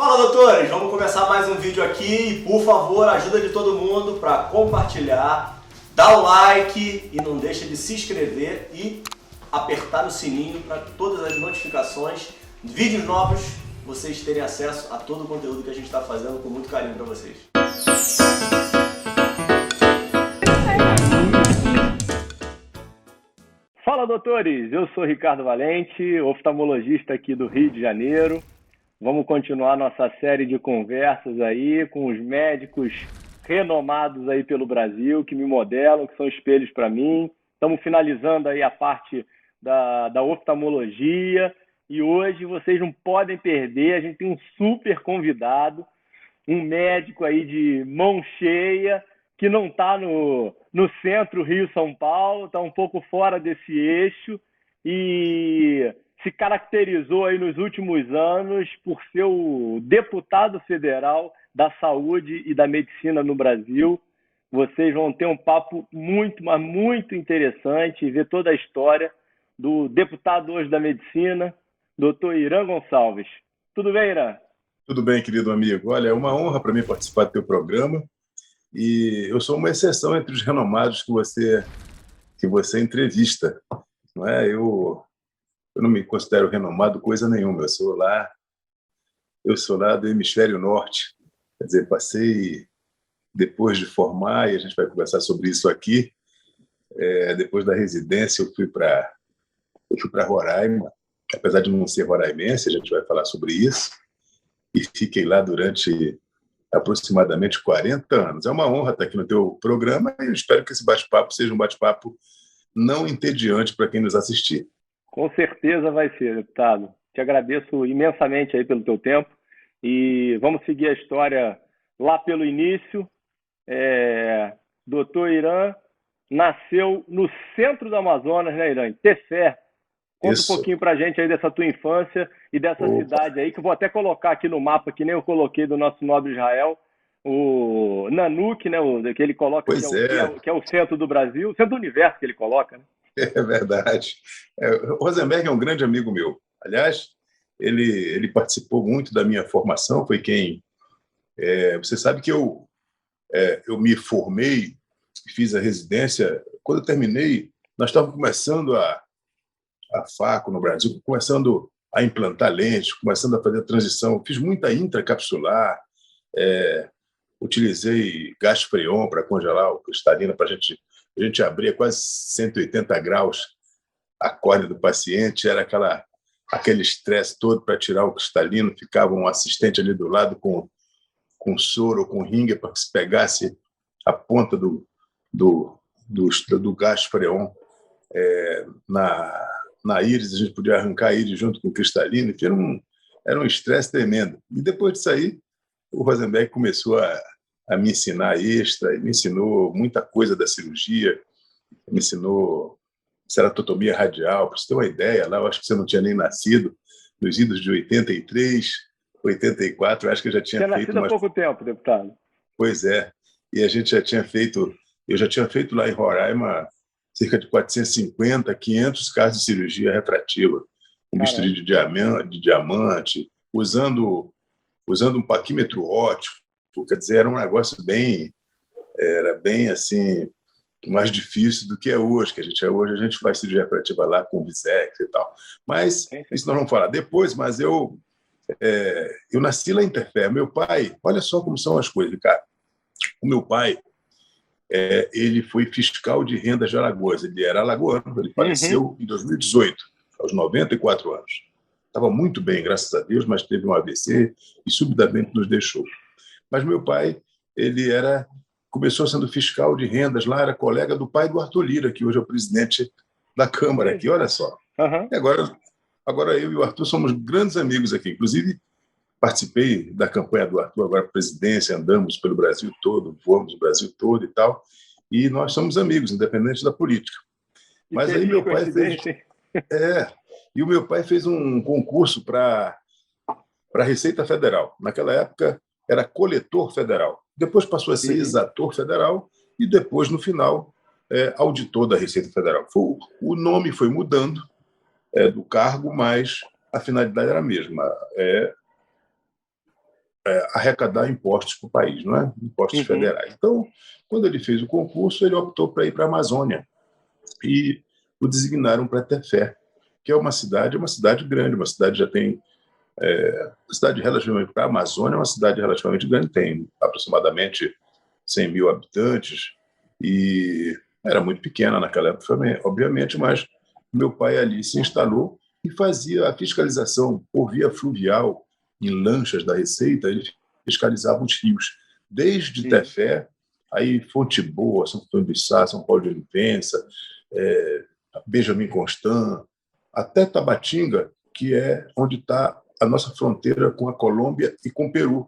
Fala, doutores! Vamos começar mais um vídeo aqui e, por favor, ajuda de todo mundo para compartilhar, dar o like e não deixa de se inscrever e apertar no sininho para todas as notificações, vídeos novos, vocês terem acesso a todo o conteúdo que a gente está fazendo com muito carinho para vocês. Fala, doutores! Eu sou Ricardo Valente, oftalmologista aqui do Rio de Janeiro. Vamos continuar nossa série de conversas aí com os médicos renomados aí pelo Brasil, que me modelam, que são espelhos para mim. Estamos finalizando aí a parte da oftalmologia e hoje vocês não podem perder, a gente tem um super convidado, um médico aí de mão cheia, que não está no centro Rio-São Paulo, está um pouco fora desse eixo e se caracterizou aí nos últimos anos por ser o deputado federal da saúde e da medicina no Brasil. Vocês vão ter um papo muito, mas muito interessante e ver toda a história do deputado hoje da medicina, doutor Irã Gonçalves. Tudo bem, Irã? Tudo bem, querido amigo. Olha, é uma honra para mim participar do teu programa e eu sou uma exceção entre os renomados que você entrevista. Não é? Eu não me considero renomado coisa nenhuma. Eu sou lá do hemisfério norte. Quer dizer, passei, depois de formar, e a gente vai conversar sobre isso aqui, depois da residência eu fui para Roraima, apesar de não ser roraimense, a gente vai falar sobre isso, e fiquei lá durante aproximadamente 40 anos. É uma honra estar aqui no teu programa e eu espero que esse bate-papo seja um bate-papo não entediante para quem nos assistir. Com certeza vai ser, deputado. Te agradeço imensamente aí pelo teu tempo e vamos seguir a história lá pelo início. Doutor Irã nasceu no centro do Amazonas, né, Irã? Em Tefé. Conta Isso. Um pouquinho pra gente aí dessa tua infância e dessa cidade aí, que eu vou até colocar aqui no mapa, que nem eu coloquei do nosso nobre Israel, o Nanuque, né, que ele coloca, que é o centro do Brasil, o centro do universo que ele coloca, né? É verdade. O Rosenberg é um grande amigo meu. Aliás, ele participou muito da minha formação, foi quem... você sabe que eu me formei, fiz a residência. Quando eu terminei, nós estávamos começando a faco no Brasil, começando a implantar lentes, começando a fazer a transição. Fiz muita intracapsular, utilizei gás freon para congelar o cristalino, para a gente abria quase 180 graus a córnea do paciente, era aquele estresse todo para tirar o cristalino, ficava um assistente ali do lado com soro ou com ringue para que se pegasse a ponta do gás freon na íris, a gente podia arrancar a íris junto com o cristalino, e era um estresse tremendo. E depois disso aí, o Rosenberg começou a me ensinar extra, e me ensinou muita coisa da cirurgia, me ensinou ceratotomia radial. Para você ter uma ideia, lá eu acho que você não tinha nem nascido, nos idos de 83, 84, eu acho que eu já tinha feito... Nascido há pouco tempo, deputado. Pois é, e a gente eu já tinha feito lá em Roraima cerca de 450, 500 casos de cirurgia refrativa, com bisturi de diamante, usando um paquímetro óptico. Quer dizer, era um negócio era bem assim, mais difícil do que é hoje, hoje a gente faz cirurgia refrativa lá com Visex e tal. Mas isso nós vamos falar depois, mas eu nasci lá em Tefé. Meu pai, olha só como são as coisas, cara. O meu pai, ele foi fiscal de renda de Alagoas. Ele era alagoano, ele faleceu em 2018, aos 94 anos. Estava muito bem, graças a Deus, mas teve um AVC e subitamente nos deixou. Mas meu pai, começou sendo fiscal de rendas lá, era colega do pai do Arthur Lira, que hoje é o presidente da Câmara aqui, olha só. E agora eu e o Arthur somos grandes amigos aqui. Inclusive, participei da campanha do Arthur agora para a presidência, andamos pelo Brasil todo, voamos o Brasil todo e tal, e nós somos amigos, independente da política. Mas aí meu pai fez um concurso para a Receita Federal. Naquela época era coletor federal. Depois passou a ser exator federal e depois, no final, auditor da Receita Federal. O nome foi mudando do cargo, mas a finalidade era a mesma. arrecadar impostos para o país, não é? Impostos federais. Então, quando ele fez o concurso, ele optou para ir para a Amazônia e o designaram para Tefé, que é uma cidade grande, uma cidade já tem uma cidade relativamente para a Amazônia, é uma cidade relativamente grande, tem aproximadamente 100 mil habitantes e era muito pequena naquela época, obviamente, mas meu pai ali se instalou e fazia a fiscalização por via fluvial em lanchas da Receita. Ele fiscalizava os rios, desde Tefé, aí Fonte Boa, São Antônio do Içá, São Paulo de Olivença, Benjamin Constant, até Tabatinga, que é onde está a nossa fronteira com a Colômbia e com o Peru.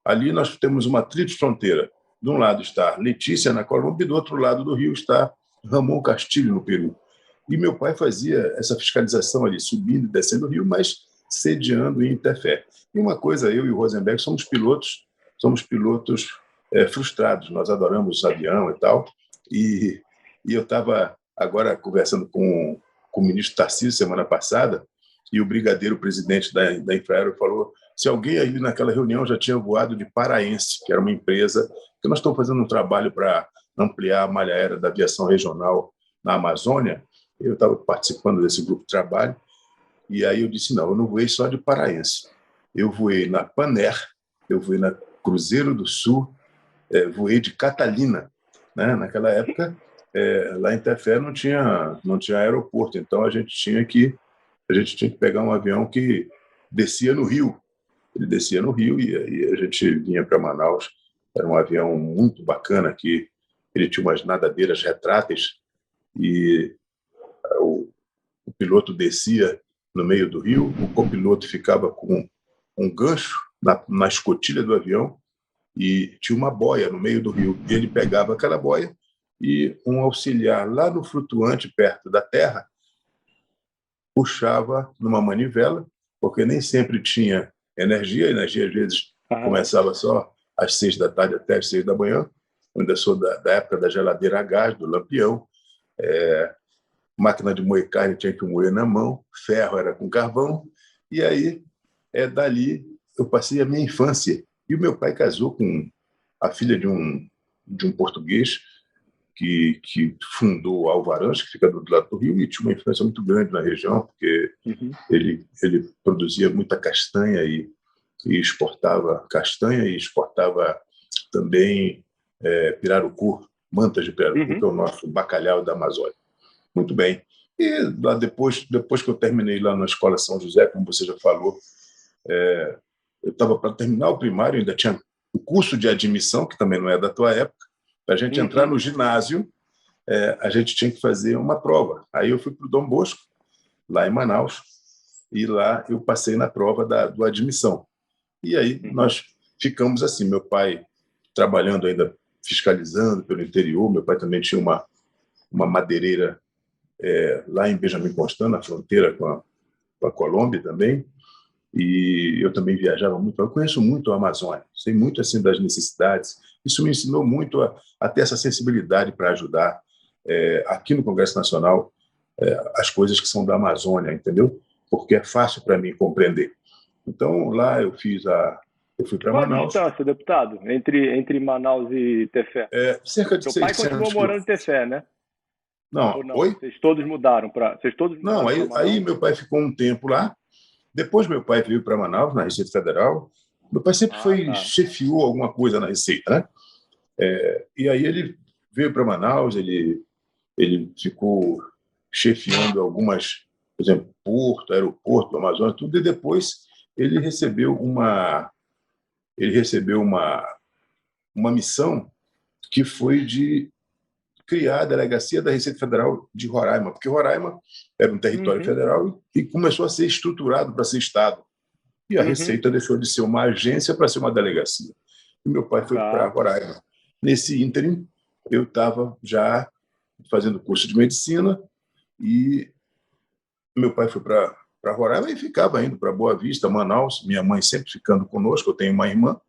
Ali nós temos uma tríplice fronteira. De um lado está Letícia, na Colômbia, e do outro lado do rio está Ramon Castilho, no Peru. E meu pai fazia essa fiscalização ali, subindo e descendo o rio, mas sediando em Tefé. E uma coisa, eu e o Rosenberg somos pilotos frustrados, nós adoramos avião e tal, e eu estava agora conversando com o ministro Tarcísio semana passada, e o brigadeiro presidente da Infraero falou se alguém aí naquela reunião já tinha voado de Paraense, que era uma empresa que nós estamos fazendo um trabalho para ampliar a malha aérea da aviação regional na Amazônia. Eu estava participando desse grupo de trabalho, e aí eu disse, não, eu não voei só de Paraense. Eu voei na Paner, eu voei na Cruzeiro do Sul, voei de Catalina. Né? Naquela época, lá em Tefé não tinha aeroporto, então a gente tinha que pegar um avião que descia no Rio. Ele descia no Rio e aí a gente vinha para Manaus. Era um avião muito bacana, que ele tinha umas nadadeiras retráteis e o piloto descia no meio do rio, o copiloto ficava com um gancho na escotilha do avião e tinha uma boia no meio do rio. E ele pegava aquela boia e um auxiliar lá no flutuante, perto da terra, puxava numa manivela, porque nem sempre tinha energia. A energia, às vezes, começava só às 6 da tarde até às 6 da manhã. Eu ainda sou da época da geladeira a gás, do lampião. Máquina de moer carne tinha que moer na mão, ferro era com carvão. E aí, dali, eu passei a minha infância. E o meu pai casou com a filha de um português que fundou Alvarães, que fica do lado do Rio, e tinha uma influência muito grande na região, porque ele produzia muita castanha e exportava castanha e exportava também pirarucu, mantas de pirarucu, que é o nosso bacalhau da Amazônia. Muito bem. E lá depois que eu terminei lá na Escola São José, como você já falou, eu estava para terminar o primário, ainda tinha o curso de admissão, que também não é da tua época. Para a gente entrar no ginásio, a gente tinha que fazer uma prova. Aí eu fui para o Dom Bosco, lá em Manaus, e lá eu passei na prova do admissão. E aí nós ficamos assim, meu pai trabalhando ainda, fiscalizando pelo interior. Meu pai também tinha uma madeireira lá em Benjamin Constant, na fronteira com a Colômbia também. E eu também viajava muito. Eu conheço muito a Amazônia, sei muito assim das necessidades. Isso me ensinou muito a ter essa sensibilidade para ajudar aqui no Congresso Nacional as coisas que são da Amazônia, entendeu? Porque é fácil para mim compreender. Então lá eu fui para Manaus. Qual a distância, deputado, entre Manaus e Tefé? Cerca de 600 Seu pai continuou morando em Tefé, né? Não, ou não? Oi? Vocês todos mudaram para... Não, aí meu pai ficou um tempo lá. Depois meu pai veio para Manaus, na Receita Federal. Meu pai sempre chefiou alguma coisa na Receita, né? E aí ele veio para Manaus, ele ficou chefiando algumas, por exemplo, Porto, Aeroporto, Amazonas, tudo, e depois ele recebeu uma missão que foi de criar a delegacia da Receita Federal de Roraima, porque Roraima era um território federal e começou a ser estruturado para ser Estado. E a Receita deixou de ser uma agência para ser uma delegacia. E meu pai foi para Roraima. Nesse ínterim, eu estava já fazendo curso de medicina e meu pai foi para Roraima e ficava indo para Boa Vista, Manaus, minha mãe sempre ficando conosco, eu tenho uma irmã,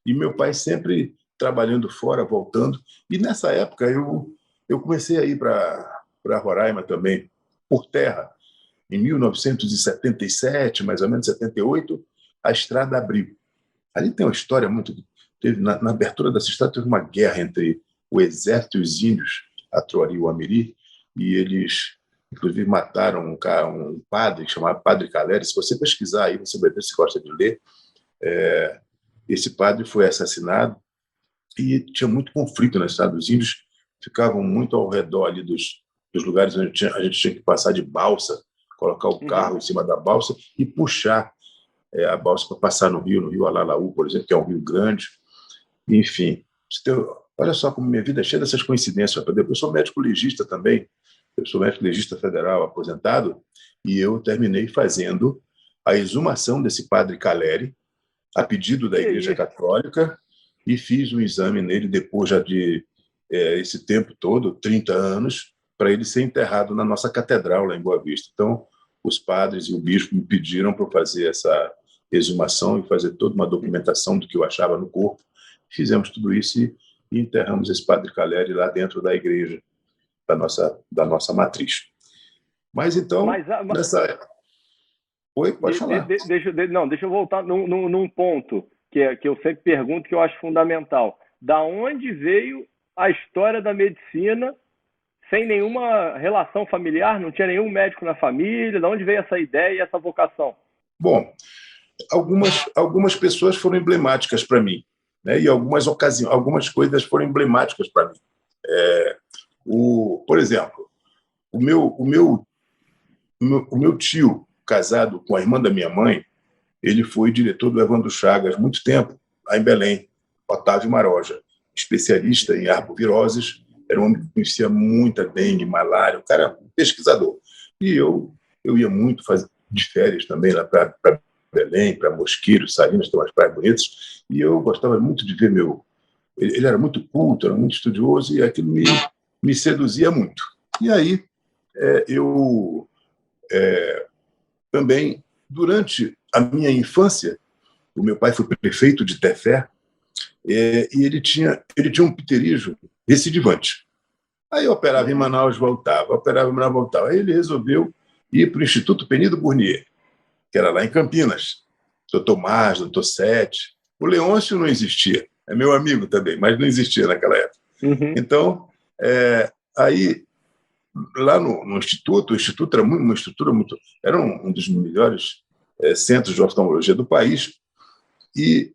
e meu pai sempre trabalhando fora, voltando. E nessa época eu comecei a ir para Roraima também, por terra. Em 1977, mais ou menos 78, a estrada abriu. Ali tem uma história muito... Teve, na abertura dessa história, teve uma guerra entre o exército e os índios, a Troari e o Amiri, e eles, inclusive, mataram um padre chamado Padre Caleri. Se você pesquisar aí, você vai ver se gosta de ler. Esse padre foi assassinado e tinha muito conflito na cidade. Os índios ficavam muito ao redor ali dos lugares onde a gente tinha que passar de balsa, colocar o carro em cima da balsa e puxar a balsa para passar no rio Alalaú, por exemplo, que é um rio grande. Enfim, olha só como minha vida é cheia dessas coincidências. Eu sou médico legista também, eu sou médico legista federal aposentado, e eu terminei fazendo a exumação desse padre Caleri, a pedido da Igreja Católica, e fiz um exame nele depois já de esse tempo todo, 30 anos, para ele ser enterrado na nossa catedral lá em Boa Vista. Então, os padres e o bispo me pediram para fazer essa exumação e fazer toda uma documentação do que eu achava no corpo. Fizemos tudo isso e enterramos esse padre Caleri lá dentro da igreja da nossa matriz. Mas então, nessa... Oi, pode falar. Deixa eu voltar num ponto que eu sempre pergunto, que eu acho fundamental. Da onde veio a história da medicina sem nenhuma relação familiar? Não tinha nenhum médico na família? Da onde veio essa ideia e essa vocação? Bom, algumas pessoas foram emblemáticas para mim, né? E algumas coisas foram emblemáticas para mim. Por exemplo, o meu tio, casado com a irmã da minha mãe, ele foi diretor do Evandro Chagas muito tempo, lá em Belém, Otávio Maroja, especialista em arboviroses, era um homem que conhecia muita dengue, malária, o cara pesquisador. E eu ia muito de férias também lá para Belém, para Mosqueiro, Salinas, tem umas praias bonitas, e eu gostava muito de ver ele era muito culto, era muito estudioso, e aquilo me seduzia muito. E aí, eu também, durante a minha infância, o meu pai foi prefeito de Tefé, e ele tinha um pterígio recidivante. Aí eu operava em Manaus, voltava. Aí ele resolveu ir para o Instituto Penido Burnier, que era lá em Campinas. Doutor Mars, doutor Sete. O Leôncio não existia. É meu amigo também, mas não existia naquela época. Então, aí, lá no Instituto, o Instituto era uma estrutura muito... Era um dos melhores centros de oftalmologia do país. E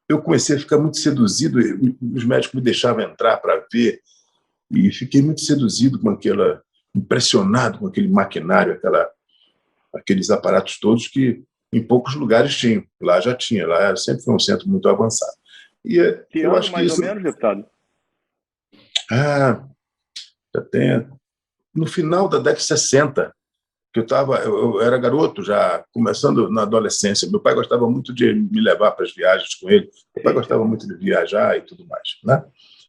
eu comecei a ficar muito seduzido. Os médicos me deixavam entrar para ver. E fiquei muito seduzido impressionado com aquele maquinário, aqueles aparatos todos que em poucos lugares tinham. Lá já tinha, lá sempre foi um centro muito avançado. E eu acho que mais isso... ou menos, deputado? Já tem... No final da década de 60, que eu era garoto já, começando na adolescência. Meu pai gostava muito de me levar para as viagens com ele. Meu pai gostava muito de viajar e tudo mais, né?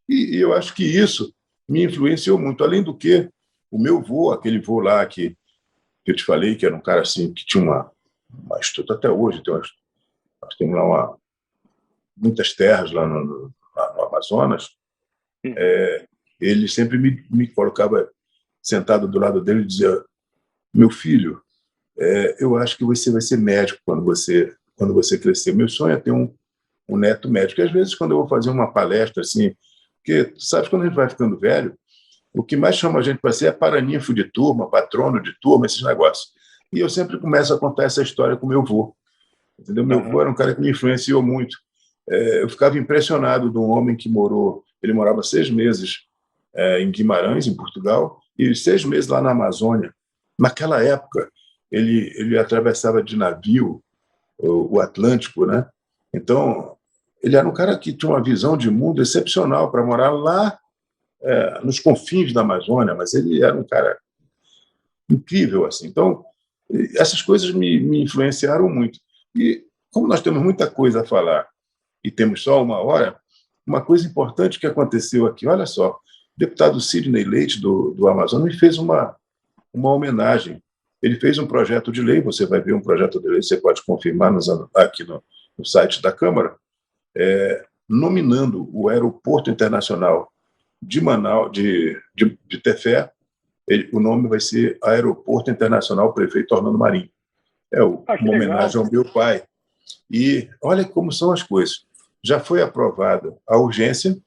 E eu acho que isso me influenciou muito. Além do que, o meu vô, aquele vô lá que eu te falei, que era um cara assim, que tinha uma estrutura até hoje, nós temos lá muitas terras lá no Amazonas. Ele sempre me colocava sentado do lado dele e dizia: meu filho, eu acho que você vai ser médico quando você crescer. Meu sonho é ter um neto médico. E às vezes, quando eu vou fazer uma palestra assim, porque tu sabe, quando a gente vai ficando velho, o que mais chama a gente para ser é paraninfo de turma, patrono de turma, esses negócios. E eu sempre começo a contar essa história com meu avô. Entendeu? Meu avô era um cara que me influenciou muito. Eu ficava impressionado de um homem que ele morava 6 meses em Guimarães, em Portugal, e 6 meses lá na Amazônia. Naquela época, ele atravessava de navio o Atlântico, né? Então, ele era um cara que tinha uma visão de mundo excepcional para morar lá nos confins da Amazônia, mas ele era um cara incrível, assim. Então, essas coisas me influenciaram muito. E como nós temos muita coisa a falar e temos só 1 hora, uma coisa importante que aconteceu aqui, olha só, o deputado Sidney Leite, do Amazonas, me fez uma homenagem. Ele fez um projeto de lei, você vai ver um projeto de lei, você pode confirmar aqui no site da Câmara, nominando o Aeroporto Internacional de Manaus, de Tefé. O nome vai ser Aeroporto Internacional Prefeito Orlando Marinho. Uma homenagem ao meu pai. E olha como são as coisas. Já foi aprovada a urgência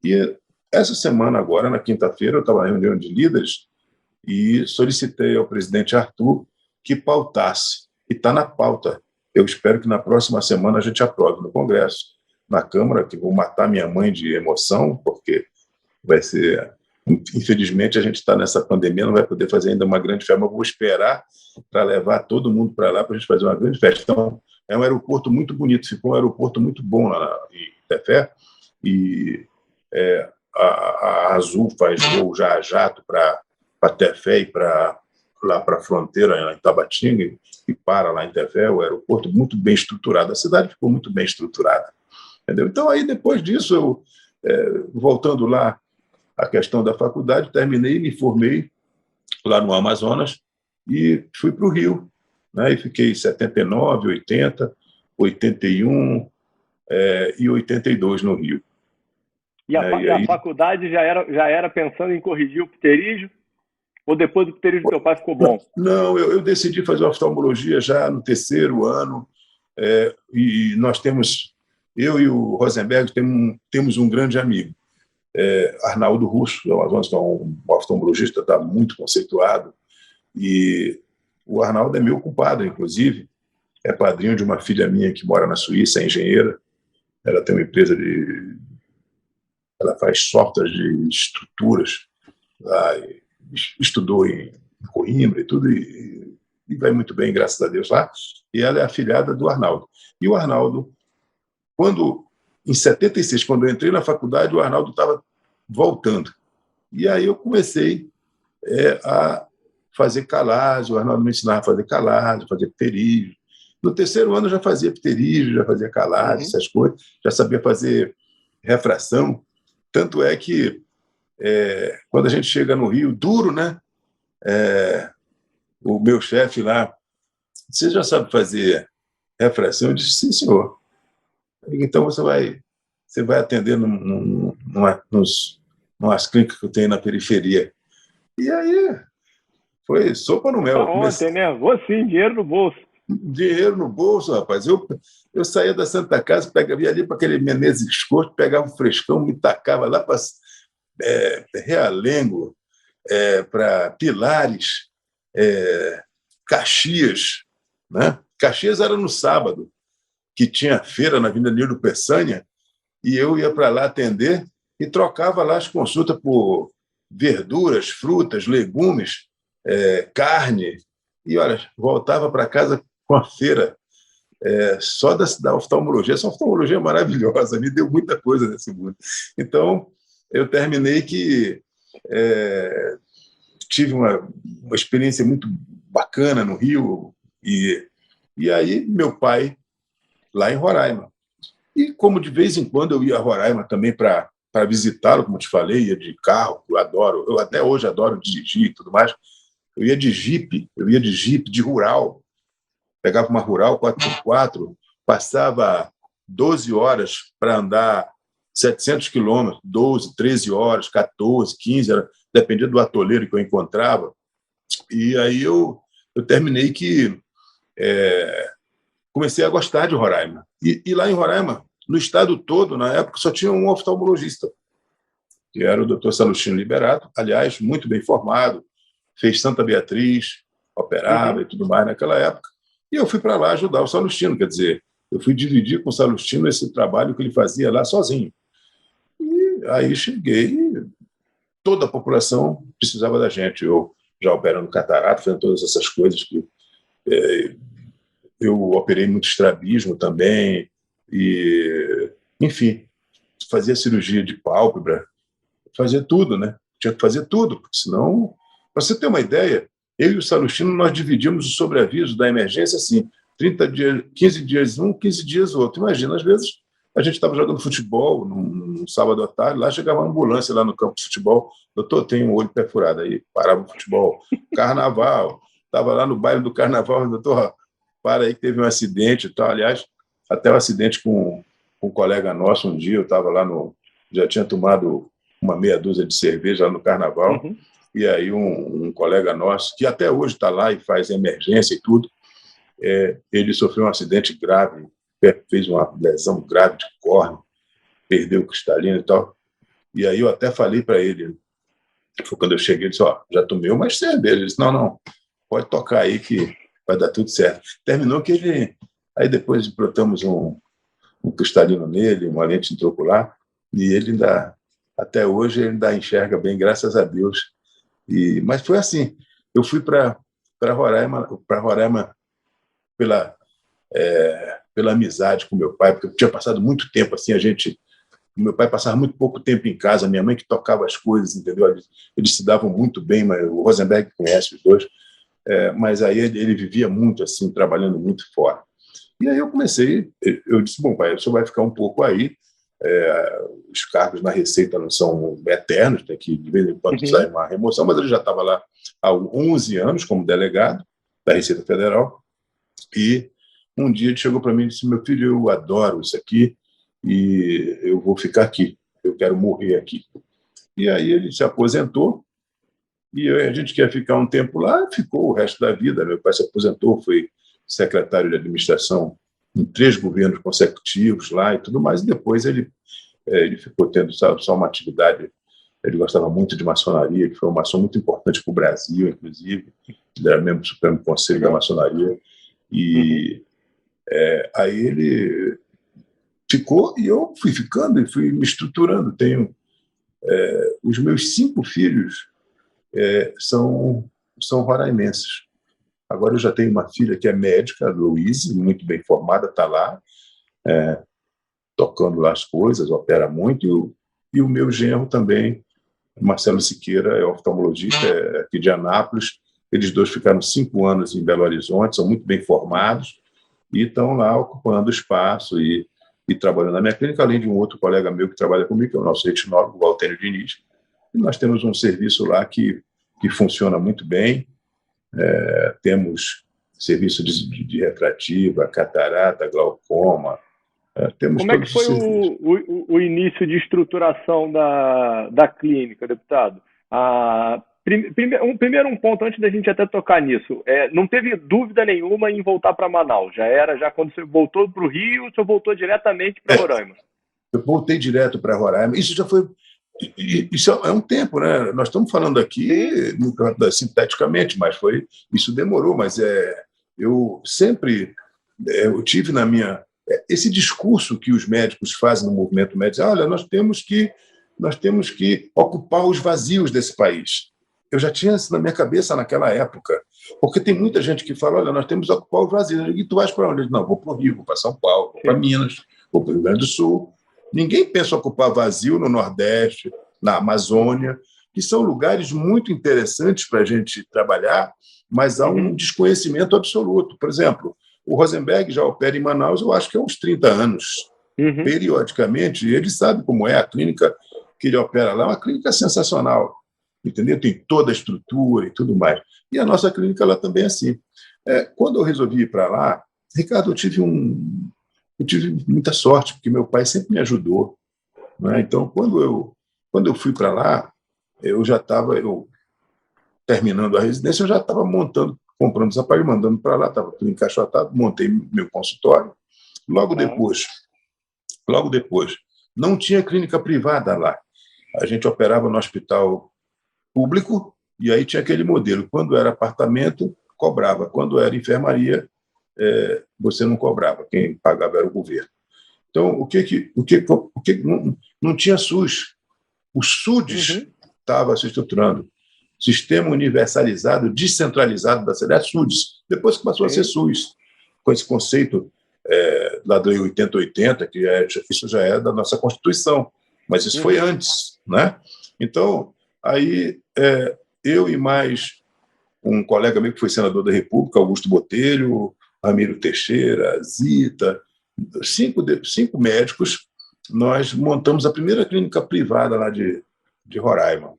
e essa semana agora, na quinta-feira, eu estava em reunião de líderes e solicitei ao presidente Arthur que pautasse. E está na pauta. Eu espero que na próxima semana a gente aprove no Congresso, na Câmara, que vou matar minha mãe de emoção, porque vai ser... Infelizmente, a gente está nessa pandemia, não vai poder fazer ainda uma grande festa, mas vou esperar para levar todo mundo para lá para a gente fazer uma grande festa. Então, é um aeroporto muito bonito, ficou um aeroporto muito bom lá em Tefé, e a Azul faz voo já a jato para Tefé e para lá para a fronteira, em Tabatinga, e para lá em Tefé, o aeroporto muito bem estruturado. A cidade ficou muito bem estruturada. Entendeu? Então, aí, depois disso, eu, voltando lá, a questão da faculdade, terminei, me formei lá no Amazonas e fui para o Rio, né? E fiquei 79, 80, 81 e 82 no Rio. E a faculdade já era pensando em corrigir o pterígio? Ou depois do pterígio do teu pai ficou bom? Não, eu decidi fazer oftalmologia já no terceiro ano, e nós temos, eu e o Rosenberg, temos um grande amigo, Arnaldo Russo, do Amazonas, que é um oftalmologista, está muito conceituado, e o Arnaldo é meu compadre, inclusive, é padrinho de uma filha minha que mora na Suíça, é engenheira, ela tem uma empresa ela faz softwares de estruturas, lá, estudou em Coimbra e tudo, e vai muito bem, graças a Deus, lá, e ela é afilhada do Arnaldo. E o Arnaldo, em 76, quando eu entrei na faculdade, o Arnaldo estava voltando. E aí eu comecei a fazer calagem, o Arnaldo me ensinava a fazer calagem, fazer pterígio. No terceiro ano eu já fazia pterígio, já fazia calagem, essas coisas, já sabia fazer refração. Tanto é que, quando a gente chega no Rio, duro, né? O meu chefe lá, você já sabe fazer refração? Eu disse, sim, senhor. Então você vai atender numas clínicas que eu tenho na periferia. E aí foi sopa no mel. Ontem, né? Vou sim, dinheiro no bolso. Dinheiro no bolso, rapaz. Eu saía da Santa Casa, ia ali para aquele Menezes Couto, pegava um frescão, me tacava lá para Realengo, para Pilares, Caxias. Né? Caxias era no sábado, que tinha feira na Avenida Nilo Peçanha, e eu ia para lá atender e trocava lá as consultas por verduras, frutas, legumes, carne, e, olha, voltava para casa com a feira só da oftalmologia. Essa oftalmologia é maravilhosa, me deu muita coisa nesse mundo. Então, eu terminei que tive uma experiência muito bacana no Rio, e aí meu pai, lá em Roraima. E como de vez em quando eu ia a Roraima também para visitá-lo, como te falei, ia de carro, eu até hoje adoro dirigir e tudo mais. Eu ia de Jeep, de rural, pegava uma rural 4x4, passava 12 horas para andar 700 quilômetros, 12, 13 horas, 14, 15, dependia do atoleiro que eu encontrava. E aí eu terminei que comecei a gostar de Roraima. E lá em Roraima, no estado todo, na época, só tinha um oftalmologista, que era o Dr. Salustino Liberato, aliás, muito bem formado, fez Santa Beatriz, operava e tudo mais naquela época. E eu fui para lá ajudar o Salustino, quer dizer, eu fui dividir com o Salustino esse trabalho que ele fazia lá sozinho. E aí cheguei, toda a população precisava da gente. Eu já operando catarata, fazendo todas essas coisas que... eu operei muito estrabismo também, e, enfim, fazia cirurgia de pálpebra, fazia tudo, né? Tinha que fazer tudo, porque senão... Para você ter uma ideia, eu e o Salustino, nós dividimos o sobreaviso da emergência assim, 30 dias, 15 dias um, 15 dias outro. Imagina, às vezes a gente estava jogando futebol num sábado à tarde, lá chegava uma ambulância lá no campo de futebol, doutor, tem um olho perfurado, aí parava o futebol. Carnaval, estava lá no baile do Carnaval, doutor, para aí que teve um acidente e tal. Aliás, até um acidente com um colega nosso um dia, eu estava lá já tinha tomado uma meia dúzia de cerveja lá no Carnaval, e aí um colega nosso, que até hoje está lá e faz emergência e tudo, ele sofreu um acidente grave, fez uma lesão grave de córnea, perdeu o cristalino e tal. E aí eu até falei para ele, foi quando eu cheguei, ele disse, já tomei umas cervejas. Ele disse, não, pode tocar aí que vai dar tudo certo. Terminou que ele... Aí depois implantamos um cristalino nele, uma lente intraocular, e ele ainda, até hoje, ele ainda enxerga bem, graças a Deus. Mas foi assim, eu fui para Roraima pela amizade com meu pai, porque eu tinha passado muito tempo assim, meu pai passava muito pouco tempo em casa, minha mãe que tocava as coisas, entendeu? Eles se davam muito bem, mas o Rosenberg conhece os dois, mas aí ele vivia muito assim, trabalhando muito fora. E aí eu disse, bom, pai, o senhor vai ficar um pouco aí, os cargos na Receita não são eternos, tem que de vez em quando sair uma remoção, mas ele já estava lá há 11 anos como delegado da Receita Federal, e um dia ele chegou para mim e disse, meu filho, eu adoro isso aqui e eu vou ficar aqui, eu quero morrer aqui. E aí ele se aposentou e a gente quer ficar um tempo lá, ficou o resto da vida. Meu pai se aposentou, foi secretário de administração em 3 governos consecutivos lá e tudo mais, e depois ele ficou tendo só uma atividade. Ele gostava muito de maçonaria, que foi uma maçom muito importante para o Brasil, inclusive, ele era membro do Supremo Conselho da Maçonaria, e aí ele ficou e eu fui ficando e fui me estruturando. Tenho os meus 5 filhos são roraimenses. Agora eu já tenho uma filha que é médica, a Luíse, muito bem formada, está lá, tocando lá as coisas, opera muito, e o meu genro também, Marcelo Siqueira, é oftalmologista, aqui de Anápolis. Eles dois ficaram 5 anos em Belo Horizonte, são muito bem formados e estão lá ocupando espaço e trabalhando na minha clínica, além de um outro colega meu que trabalha comigo, que é o nosso retinólogo, o Walter Diniz. E nós temos um serviço lá que funciona muito bem. Temos serviço de refrativa, catarata, glaucoma. Como é que foi o início de estruturação da clínica, deputado? Primeiro um ponto, antes da gente até tocar nisso, não teve dúvida nenhuma em voltar para Manaus? Já quando você voltou para o Rio, o senhor voltou diretamente para Roraima? Eu voltei direto para Roraima. Isso já foi... Isso é um tempo, né? Nós estamos falando aqui sinteticamente, mas isso demorou, mas eu sempre eu tive na minha... Esse discurso que os médicos fazem no movimento médico, olha, nós temos que ocupar os vazios desse país. Eu já tinha isso na minha cabeça naquela época, porque tem muita gente que fala, olha, nós temos que ocupar os vazios. E tu vais para onde? Não, vou para o Rio, vou para São Paulo, vou para Minas, vou para o Rio Grande do Sul. Ninguém pensa em ocupar vazio no Nordeste, na Amazônia, que são lugares muito interessantes para a gente trabalhar, mas há um desconhecimento absoluto. Por exemplo, o Rosenberg já opera em Manaus, eu acho que há uns 30 anos. Periodicamente, ele sabe como é a clínica que ele opera lá, é uma clínica sensacional, entendeu? Tem toda a estrutura e tudo mais. E a nossa clínica lá também é assim. Quando eu resolvi ir para lá, Ricardo, eu tive muita sorte, porque meu pai sempre me ajudou, né? Então, quando eu fui para lá, eu já estava terminando a residência, eu já estava comprando os aparelhos, mandando para lá, estava tudo encaixotado, montei meu consultório. Logo depois, não tinha clínica privada lá. A gente operava no hospital público e aí tinha aquele modelo. Quando era apartamento, cobrava. Quando era enfermaria, você não cobrava. Quem pagava era o governo. Então, não tinha SUS. O SUDES estava se estruturando. Sistema Universalizado, Descentralizado da cidade, SUDES. Depois que passou a ser SUS, com esse conceito lá do 8080, que isso já é da nossa Constituição, mas isso foi antes, né? Então, aí eu e mais um colega meu que foi senador da República, Augusto Botelho, Ramiro Teixeira, Zita, 5 médicos, nós montamos a primeira clínica privada lá de Roraima,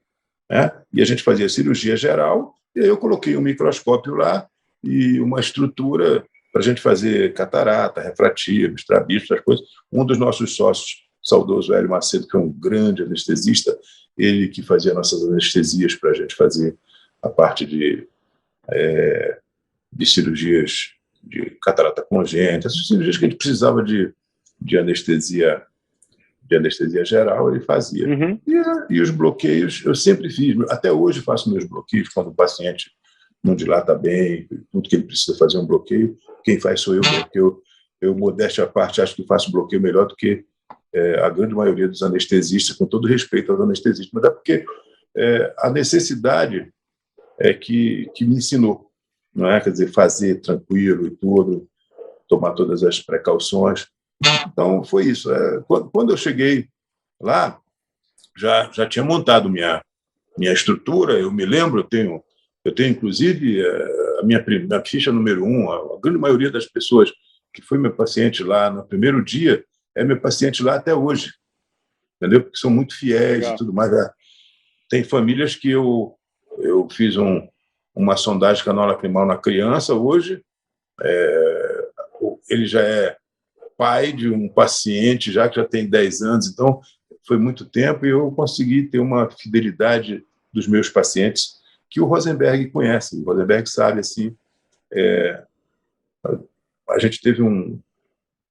né? E a gente fazia cirurgia geral, e aí eu coloquei um microscópio lá e uma estrutura para a gente fazer catarata, refrativo, estrabismo, essas coisas. Um dos nossos sócios, saudoso Hélio Macedo, que é um grande anestesista, ele que fazia nossas anestesias para a gente fazer a parte de cirurgias de catarata congênita, essas cirurgias que a gente precisava de anestesia geral, ele fazia. Uhum. E os bloqueios eu sempre fiz, até hoje faço meus bloqueios quando o paciente não dilata bem, tudo que ele precisa fazer um bloqueio, quem faz sou eu, porque eu modéstia à parte, acho que faço bloqueio melhor do que a grande maioria dos anestesistas, com todo respeito aos anestesistas, mas é porque a necessidade é que me ensinou, não é? Quer dizer, fazer tranquilo e tudo, tomar todas as precauções. Então, foi isso. Quando eu cheguei lá, já tinha montado minha estrutura, eu me lembro, eu tenho inclusive, a minha ficha número 1, a grande maioria das pessoas que foi meu paciente lá no primeiro dia, é meu paciente lá até hoje, entendeu? Porque são muito fiéis e tudo mais. Tem famílias que eu fiz uma sondagem canal lacrimal na criança, hoje ele já é pai de um paciente que já tem 10 anos, então foi muito tempo e eu consegui ter uma fidelidade dos meus pacientes que o Rosenberg conhece. O Rosenberg sabe, assim, a gente teve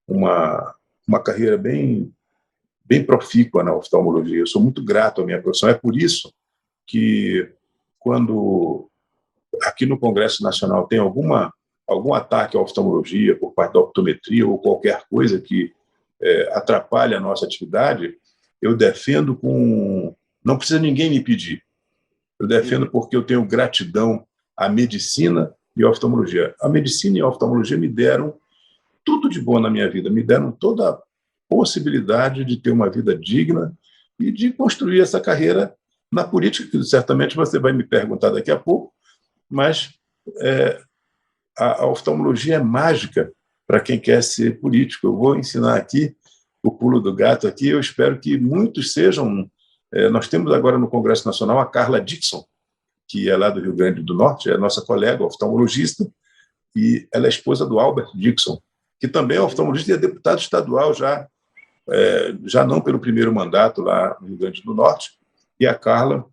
uma carreira bem profícua na oftalmologia. Eu sou muito grato à minha profissão. É por isso que, quando aqui no Congresso Nacional tem algum ataque à oftalmologia por parte da optometria ou qualquer coisa que atrapalhe a nossa atividade, eu defendo com... Não precisa ninguém me pedir. Eu defendo porque eu tenho gratidão à medicina e à oftalmologia. A medicina e a oftalmologia me deram tudo de bom na minha vida, me deram toda a possibilidade de ter uma vida digna e de construir essa carreira na política, que certamente você vai me perguntar daqui a pouco, mas a oftalmologia é mágica para quem quer ser político. Eu vou ensinar aqui o pulo do gato aqui, eu espero que muitos sejam... Nós temos agora no Congresso Nacional a Carla Dixon, que é lá do Rio Grande do Norte, é nossa colega oftalmologista, e ela é esposa do Albert Dixon, que também é oftalmologista e é deputado estadual já não pelo primeiro mandato lá no Rio Grande do Norte. E a Carla,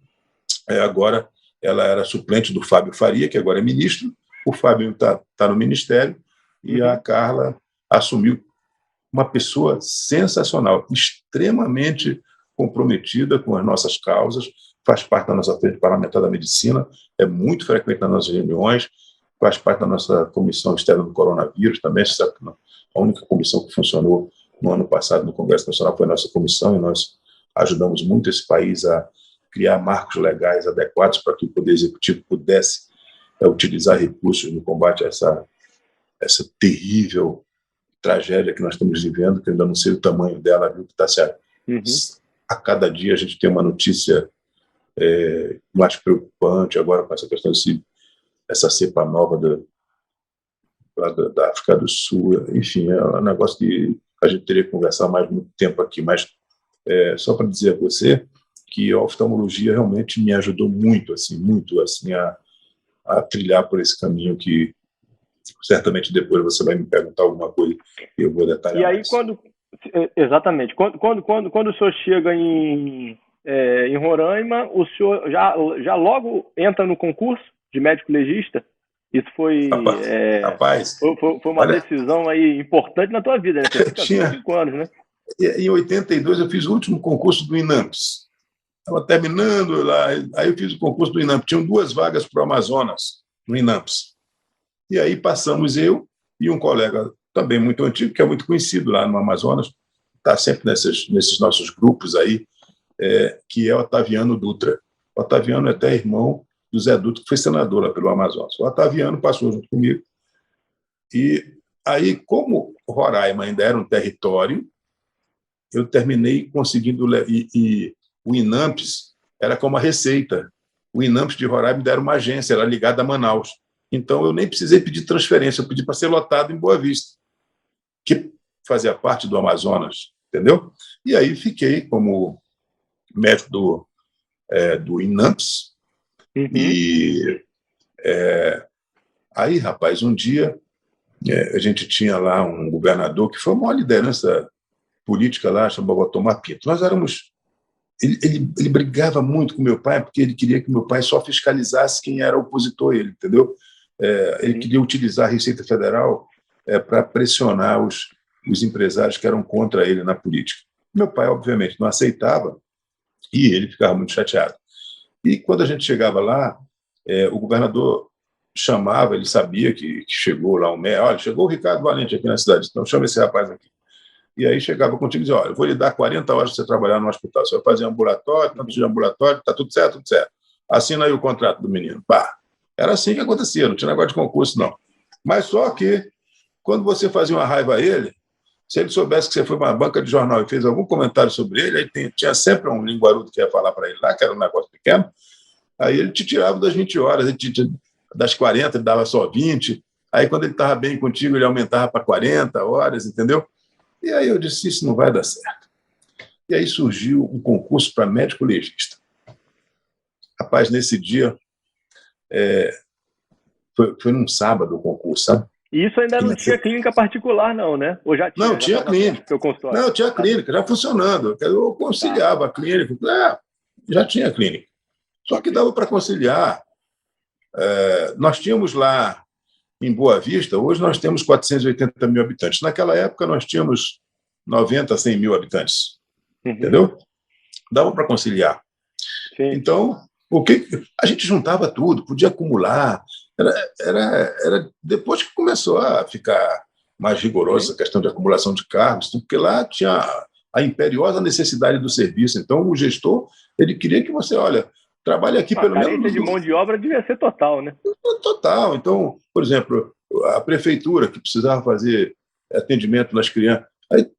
agora, ela era suplente do Fábio Faria, que agora é ministro. O Fábio está no ministério e a Carla assumiu, uma pessoa sensacional, extremamente comprometida com as nossas causas, faz parte da nossa frente parlamentar da medicina, é muito frequente nas nossas reuniões, faz parte da nossa comissão externa do coronavírus também. Sabe que a única comissão que funcionou no ano passado no Congresso Nacional foi a nossa comissão, e nós ajudamos muito esse país a criar marcos legais adequados para que o Poder Executivo pudesse utilizar recursos no combate a essa terrível tragédia que nós estamos vivendo, que eu ainda não sei o tamanho dela, viu, que está certo. A cada dia a gente tem uma notícia mais preocupante, agora com essa questão essa cepa nova da África do Sul. Enfim, é um negócio que a gente teria que conversar mais muito tempo aqui, mas só para dizer a você que a oftalmologia realmente me ajudou muito assim, a trilhar por esse caminho que certamente depois você vai me perguntar alguma coisa e eu vou detalhar. E aí, mais. Exatamente, quando o senhor chega em Roraima, o senhor já logo entra no concurso de médico legista? Isso foi, rapaz, foi uma decisão aí importante na tua vida, né? Você fica 5 anos, né? Em 82 eu fiz o último concurso do INAMPS. Estava terminando lá, aí eu fiz o concurso do INAMPS. Tinham 2 vagas para o Amazonas, no INAMPS. E aí passamos eu e um colega também muito antigo, que é muito conhecido lá no Amazonas, está sempre nesses nossos grupos aí, que é o Otaviano Dutra. O Otaviano é até irmão do Zé Dutra, que foi senador lá pelo Amazonas. O Otaviano passou junto comigo. E aí, como Roraima ainda era um território, eu terminei conseguindo... E o INAMPS era como a Receita. O INAMPS de Roraima era uma agência, era ligada a Manaus. Então, eu nem precisei pedir transferência, eu pedi para ser lotado em Boa Vista, que fazia parte do Amazonas, entendeu? E aí fiquei como médico do INAMPS. E aí, rapaz, um dia a gente tinha lá um governador que foi uma liderança política lá, chamava Tomar Pinto. Nós éramos... Ele brigava muito com meu pai, porque ele queria que meu pai só fiscalizasse quem era opositor a ele, entendeu? Ele queria utilizar a Receita Federal para pressionar os empresários que eram contra ele na política. Meu pai, obviamente, não aceitava e ele ficava muito chateado. E quando a gente chegava lá, o governador chamava, ele sabia que chegou lá um médico, olha, chegou o Ricardo Valente aqui na cidade, então chama esse rapaz aqui. E aí chegava contigo e dizia, olha, eu vou lhe dar 40 horas para você trabalhar no hospital, você vai fazer ambulatório, tanto de ambulatório, está tudo certo, tudo certo. Assina aí o contrato do menino. Pá. Era assim que acontecia, não tinha negócio de concurso, não. Mas só que, quando você fazia uma raiva a ele, se ele soubesse que você foi para uma banca de jornal e fez algum comentário sobre ele, aí tinha sempre um linguarudo que ia falar para ele lá, que era um negócio pequeno, aí ele te tirava das 20 horas, das 40 ele dava só 20, aí quando ele estava bem contigo ele aumentava para 40 horas, entendeu? E aí eu disse, isso não vai dar certo. E aí surgiu um concurso para médico legista. Rapaz, nesse dia, foi num sábado o concurso, sabe? E isso ainda não tinha clínica particular, não, né? Ou já tinha? Não, tinha clínica. Não, tinha clínica, já funcionando. Eu conciliava a clínica, já tinha clínica. Só que dava para conciliar. Nós tínhamos lá, em Boa Vista, hoje nós temos 480 mil habitantes. Naquela época nós tínhamos 90, 100 mil habitantes. Entendeu? Dava para conciliar. Sim. Então, a gente juntava tudo, podia acumular. Era depois que começou a ficar mais rigorosa a questão de acumulação de cargos, porque lá tinha a imperiosa necessidade do serviço. Então, o gestor ele queria que você, olha, trabalhe aqui pelo menos... A carência de mão de obra devia ser total, né? Total. Então, por exemplo, a prefeitura que precisava fazer atendimento nas crianças, aí,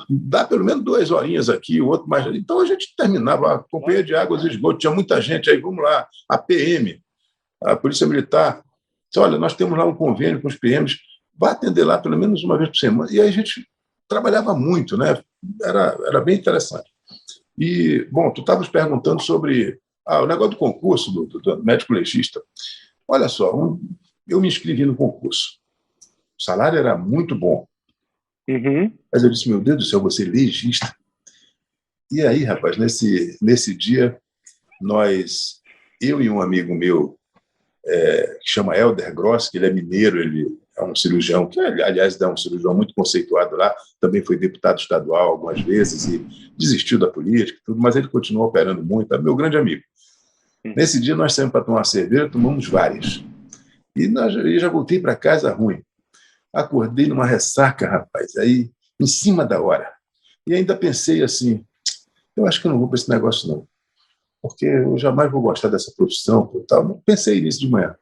dá pelo menos 2 horinhas aqui, o outro mais... Então, a gente terminava, a Companhia de Águas e Esgoto, tinha muita gente, aí vamos lá, a PM, a Polícia Militar, disse, olha, nós temos lá um convênio com os PMs, vá atender lá pelo menos uma vez por semana. E aí a gente trabalhava muito, né? Era bem interessante. E, bom, tu estavas perguntando sobre o negócio do concurso do médico legista. Olha só, eu me inscrevi no concurso. O salário era muito bom. Mas eu disse, meu Deus do céu, você é legista? E aí, rapaz, nesse dia, eu e um amigo meu, que chama Helder Gross, que ele é mineiro, ele é um cirurgião, que aliás é um cirurgião muito conceituado lá, também foi deputado estadual algumas vezes e desistiu da política, tudo, mas ele continuou operando muito, é meu grande amigo. Nesse dia nós saímos para tomar uma cerveja, tomamos várias. E eu já voltei para casa ruim. Acordei numa ressaca, rapaz, aí em cima da hora. E ainda pensei assim, eu acho que eu não vou para esse negócio não, porque eu jamais vou gostar dessa profissão. Tal. Pensei nisso de manhã.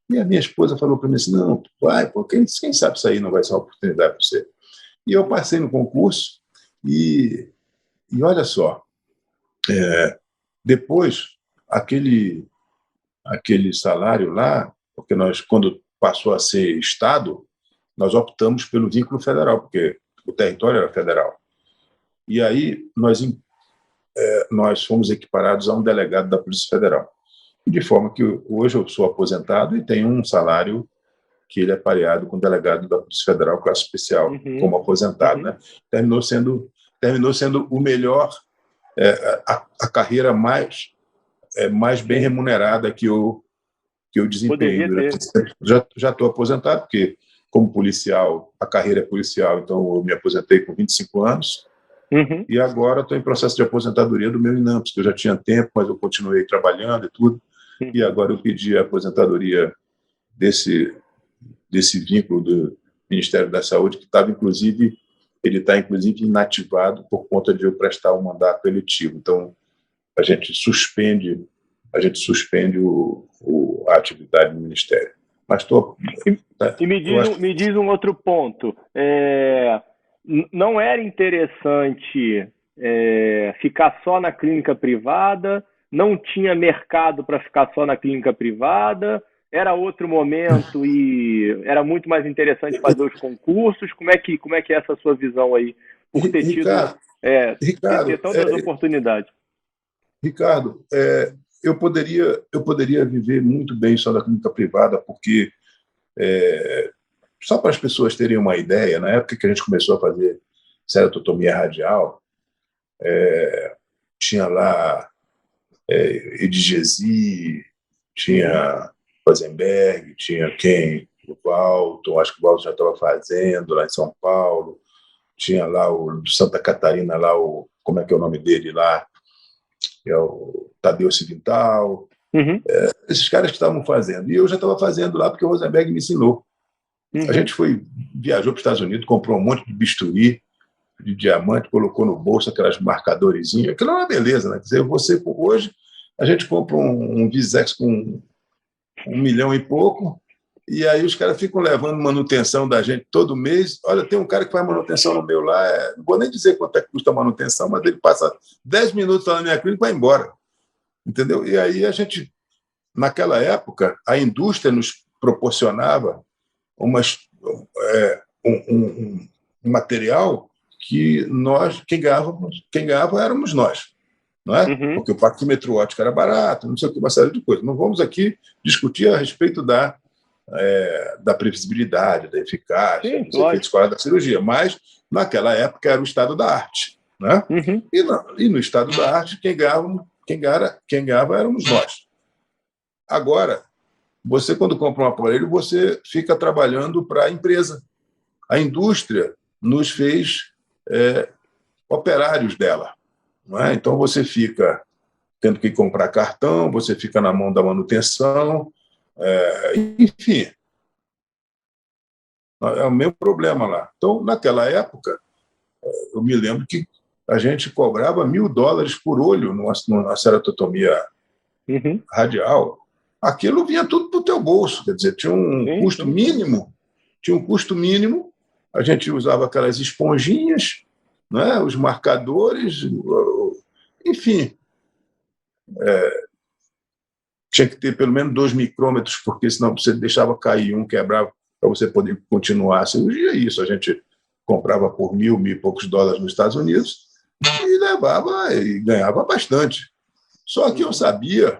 E a minha esposa falou para mim assim, não, vai, porque quem sabe isso aí não vai ser uma oportunidade para você. E eu passei no concurso e olha só, depois, aquele salário lá, porque nós, quando passou a ser Estado, nós optamos pelo vínculo federal, porque o território era federal. E aí nós fomos equiparados a um delegado da Polícia Federal. De forma que hoje eu sou aposentado e tenho um salário que ele é pareado com o delegado da Polícia Federal, classe especial, como aposentado. Né? Terminou sendo o melhor, a carreira mais bem remunerada que eu desempenho. Já estou aposentado, porque como policial, a carreira é policial, então eu me aposentei com 25 anos, e agora estou em processo de aposentadoria do meu INAMPS, que eu já tinha tempo, mas eu continuei trabalhando e tudo, e agora eu pedi a aposentadoria desse vínculo do Ministério da Saúde, que estava, inclusive, ele está, inclusive, inativado por conta de eu prestar um mandato eletivo. Então, a gente suspende a atividade do Ministério. Mas me diz um outro ponto. Não era interessante ficar só na clínica privada? Não tinha mercado para ficar só na clínica privada? Era outro momento e era muito mais interessante fazer os concursos? Como é que é essa sua visão aí? Por ter tido ter tantas oportunidades. Ricardo, eu poderia viver muito bem só da clínica privada, porque, só para as pessoas terem uma ideia, na época que a gente começou a fazer ceratotomia radial, tinha lá Edigesi, tinha Rosenberg, tinha quem? O Walton, acho que o Walton já estava fazendo lá em São Paulo, tinha lá o de Santa Catarina, lá como é que é o nome dele lá? É o Tadeu Civintal. Uhum. Esses caras que estavam fazendo. E eu já estava fazendo lá porque o Rosenberg me ensinou. A gente viajou para os Estados Unidos, comprou um monte de bisturi de diamante, colocou no bolso aquelas marcadorzinhas. Aquilo é uma beleza, né? Quer dizer, hoje a gente compra um Visex com 1 milhão e pouco, e aí os caras ficam levando manutenção da gente todo mês. Olha, tem um cara que faz manutenção no meu lá, não vou nem dizer quanto é que custa a manutenção, mas ele passa 10 minutos lá na minha clínica e vai embora. Entendeu? E aí a gente, naquela época, a indústria nos proporcionava um material que quem ganhava éramos nós, não é? Porque o parquímetro óptico era barato, não sei o que, uma série de coisas. Não vamos aqui discutir a respeito da previsibilidade, da eficácia, dos efeitos colaterais da cirurgia, mas naquela época era o estado da arte, né? E no estado da arte quem ganhava éramos nós. Agora, você quando compra um aparelho, você fica trabalhando para a empresa. A indústria nos fez operários dela, não é? Então você fica tendo que comprar cartão, você fica na mão da manutenção, enfim, é o mesmo problema lá. Então, naquela época, eu me lembro que a gente cobrava $1.000 por olho numa ceratotomia radial. Aquilo vinha tudo para o teu bolso, quer dizer, tinha um custo mínimo, a gente usava aquelas esponjinhas, né, os marcadores, enfim, tinha que ter pelo menos 2 micrômetros, porque senão você deixava cair um, quebrava, para você poder continuar a cirurgia. Isso a gente comprava por $1.000 e poucos nos Estados Unidos e levava e ganhava bastante. Só que eu sabia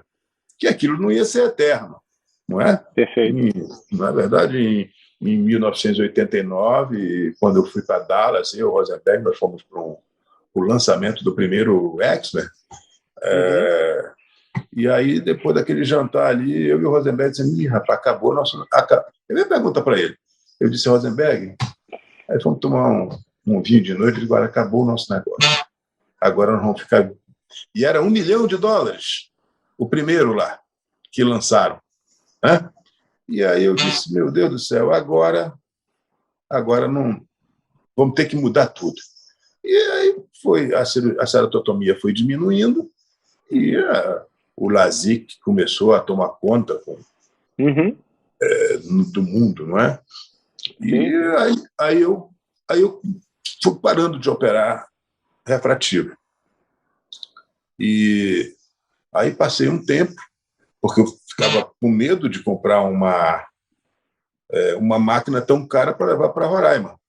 que aquilo não ia ser eterno, não é? Perfeito. Na verdade, em 1989, quando eu fui para Dallas, eu e o Rosenberg, nós fomos para o lançamento do primeiro X-Men. E aí, depois daquele jantar ali, eu e o Rosenberg dissemos: rapaz, acabou o nosso. Eu ia perguntar para ele. Eu disse: Rosenberg, aí fomos tomar um vinho de noite, ele disse: agora acabou o nosso negócio. Agora nós vamos ficar. E era $1 milhão, o primeiro lá, que lançaram. Né? E aí eu disse: meu Deus do céu, agora não. Vamos ter que mudar tudo. E aí a ceratotomia foi diminuindo e o LASIK começou a tomar conta do mundo, não é? E aí eu fui parando de operar refrativo. E aí passei um tempo, porque eu ficava com medo de comprar uma máquina tão cara para levar para Roraima,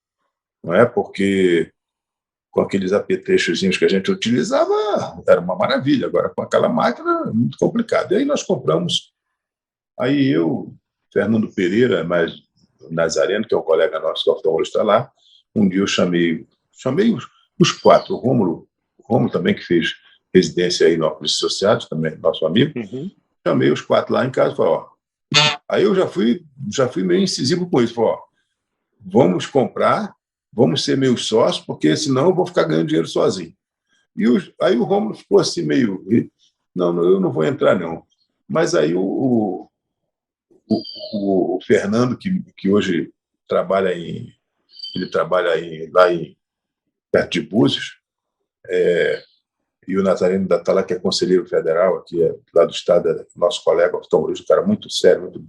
não é? Porque com aqueles apetrechozinhos que a gente utilizava, era uma maravilha. Agora, com aquela máquina, muito complicado. E aí nós compramos. Aí eu, Fernando Pereira, mas Nazareno, que é um colega nosso que oftalmologista lá, um dia eu chamei os 4, o Rômulo também, que fez residência aí no Óculos Associados, também nosso amigo, chamei os 4 lá em casa e falei: ó. Aí eu já fui meio incisivo com isso, falei: ó, vamos comprar, vamos ser meus sócios, porque senão eu vou ficar ganhando dinheiro sozinho. E aí o Rômulo ficou assim meio: não, eu não vou entrar não. Mas aí o Fernando, que hoje trabalha lá perto de Búzios, e o Nazareno da Tala, que é conselheiro federal aqui lá do estado, nosso colega oftalmologista, um cara muito sério, muito...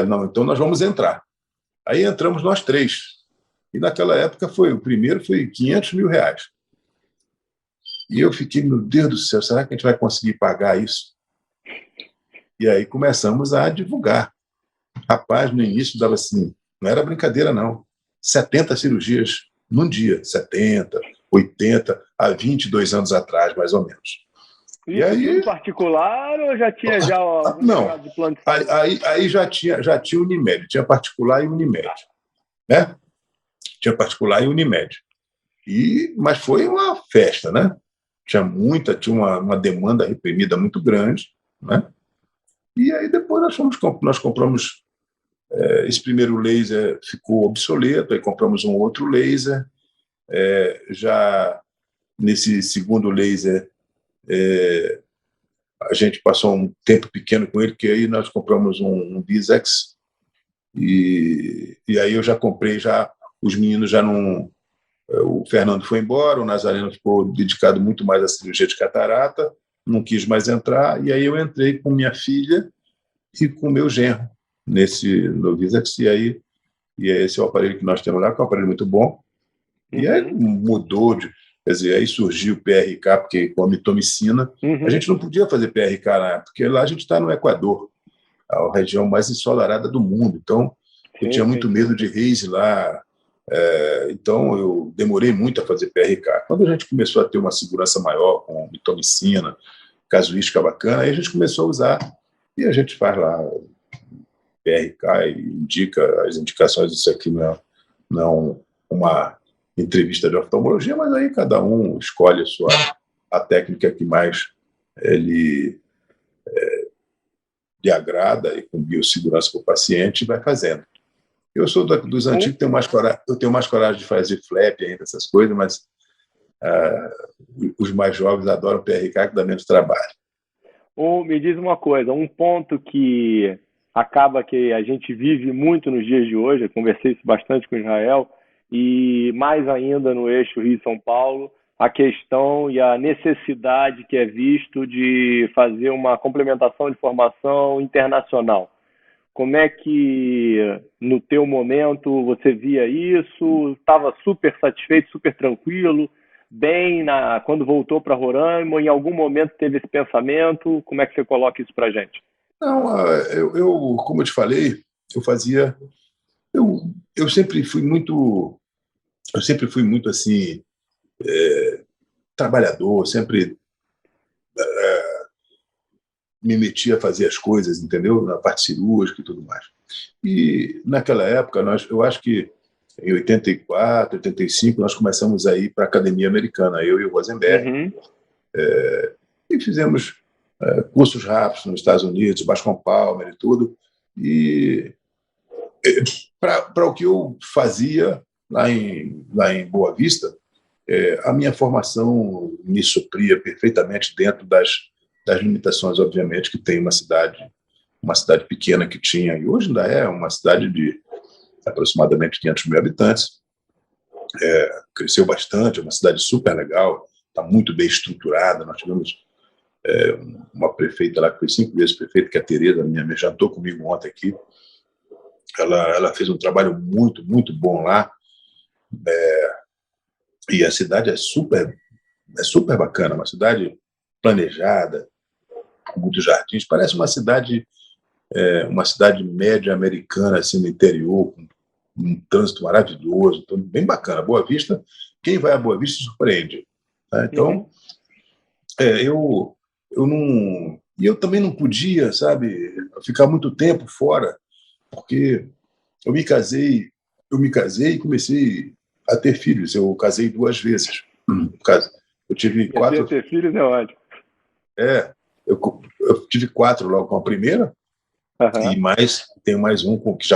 Não, então nós vamos entrar. Aí entramos nós 3. E naquela época o primeiro foi R$500 mil. E eu fiquei: meu Deus do céu, será que a gente vai conseguir pagar isso? E aí começamos a divulgar. Rapaz, no início dava assim, não era brincadeira não, 70 cirurgias num dia, 70, 80, há 22 anos atrás, mais ou menos. E aí, em particular ou já tinha não, de plano de aí já tinha Unimed, tinha particular e Unimed, né? Tinha particular e Unimed. Mas foi uma festa, né? Tinha uma demanda reprimida muito grande, né? E aí depois nós compramos, esse primeiro laser ficou obsoleto, aí compramos um outro laser. Já nesse segundo laser, a gente passou um tempo pequeno com ele, que aí nós compramos um Vizx, e aí eu já comprei, os meninos já não... O Fernando foi embora, o Nazareno ficou dedicado muito mais à cirurgia de catarata, não quis mais entrar, e aí eu entrei com minha filha e com meu genro no Vizx, e esse é o aparelho que nós temos lá, que é um aparelho muito bom. E aí mudou, quer dizer, aí surgiu o PRK, porque com a mitomicina, a gente não podia fazer PRK lá, porque lá a gente está no Equador, a região mais ensolarada do mundo, então eu tinha muito medo de haze lá, então eu demorei muito a fazer PRK. Quando a gente começou a ter uma segurança maior com mitomicina, casuística bacana, aí a gente começou a usar, e a gente faz lá PRK e indica as indicações. Isso aqui não é uma entrevista de oftalmologia, mas aí cada um escolhe a técnica que mais lhe agrada, e com biossegurança para o paciente, e vai fazendo. Eu sou dos antigos, eu tenho mais coragem de fazer flap ainda, essas coisas, mas os mais jovens adoram PRK, que dá menos trabalho. Me diz uma coisa, um ponto que acaba que a gente vive muito nos dias de hoje, eu conversei isso bastante com o Israel, e mais ainda no eixo Rio-São Paulo, a questão e a necessidade que é visto de fazer uma complementação de formação internacional. Como é que, no teu momento, você via isso? Estava super satisfeito, super tranquilo, bem quando voltou para Roraima? Em algum momento teve esse pensamento? Como é que você coloca isso para a gente? Não, como eu te falei, eu sempre fui muito assim, trabalhador, sempre me metia a fazer as coisas, entendeu? Na parte cirúrgica e tudo mais. E naquela época, eu acho que em 84, 85, nós começamos a ir para a Academia Americana, eu e o Rosenberg, e fizemos cursos rápidos nos Estados Unidos, Bascom Palmer e tudo. E para o que eu fazia lá em Boa Vista, a minha formação me supria perfeitamente dentro das limitações, obviamente, que tem uma cidade pequena que tinha, e hoje ainda é uma cidade de aproximadamente 500 mil habitantes. Cresceu bastante, é uma cidade super legal, está muito bem estruturada. Nós tivemos uma prefeita lá que foi 5 vezes prefeita, que é a Tereza, minha jantou comigo ontem aqui. Ela fez um trabalho muito, muito bom lá, e a cidade é super bacana, uma cidade planejada, com muitos jardins, parece uma cidade média americana, assim, no interior, com um trânsito maravilhoso, então, bem bacana. Boa Vista, quem vai a Boa Vista se surpreende. Tá? Então, eu também não podia, sabe, ficar muito tempo fora, porque eu me casei e comecei a ter filhos. Eu casei 2 vezes. Eu tive 4. Ter filhos é ótimo. Eu tive 4 logo com a primeira, e tenho mais um com que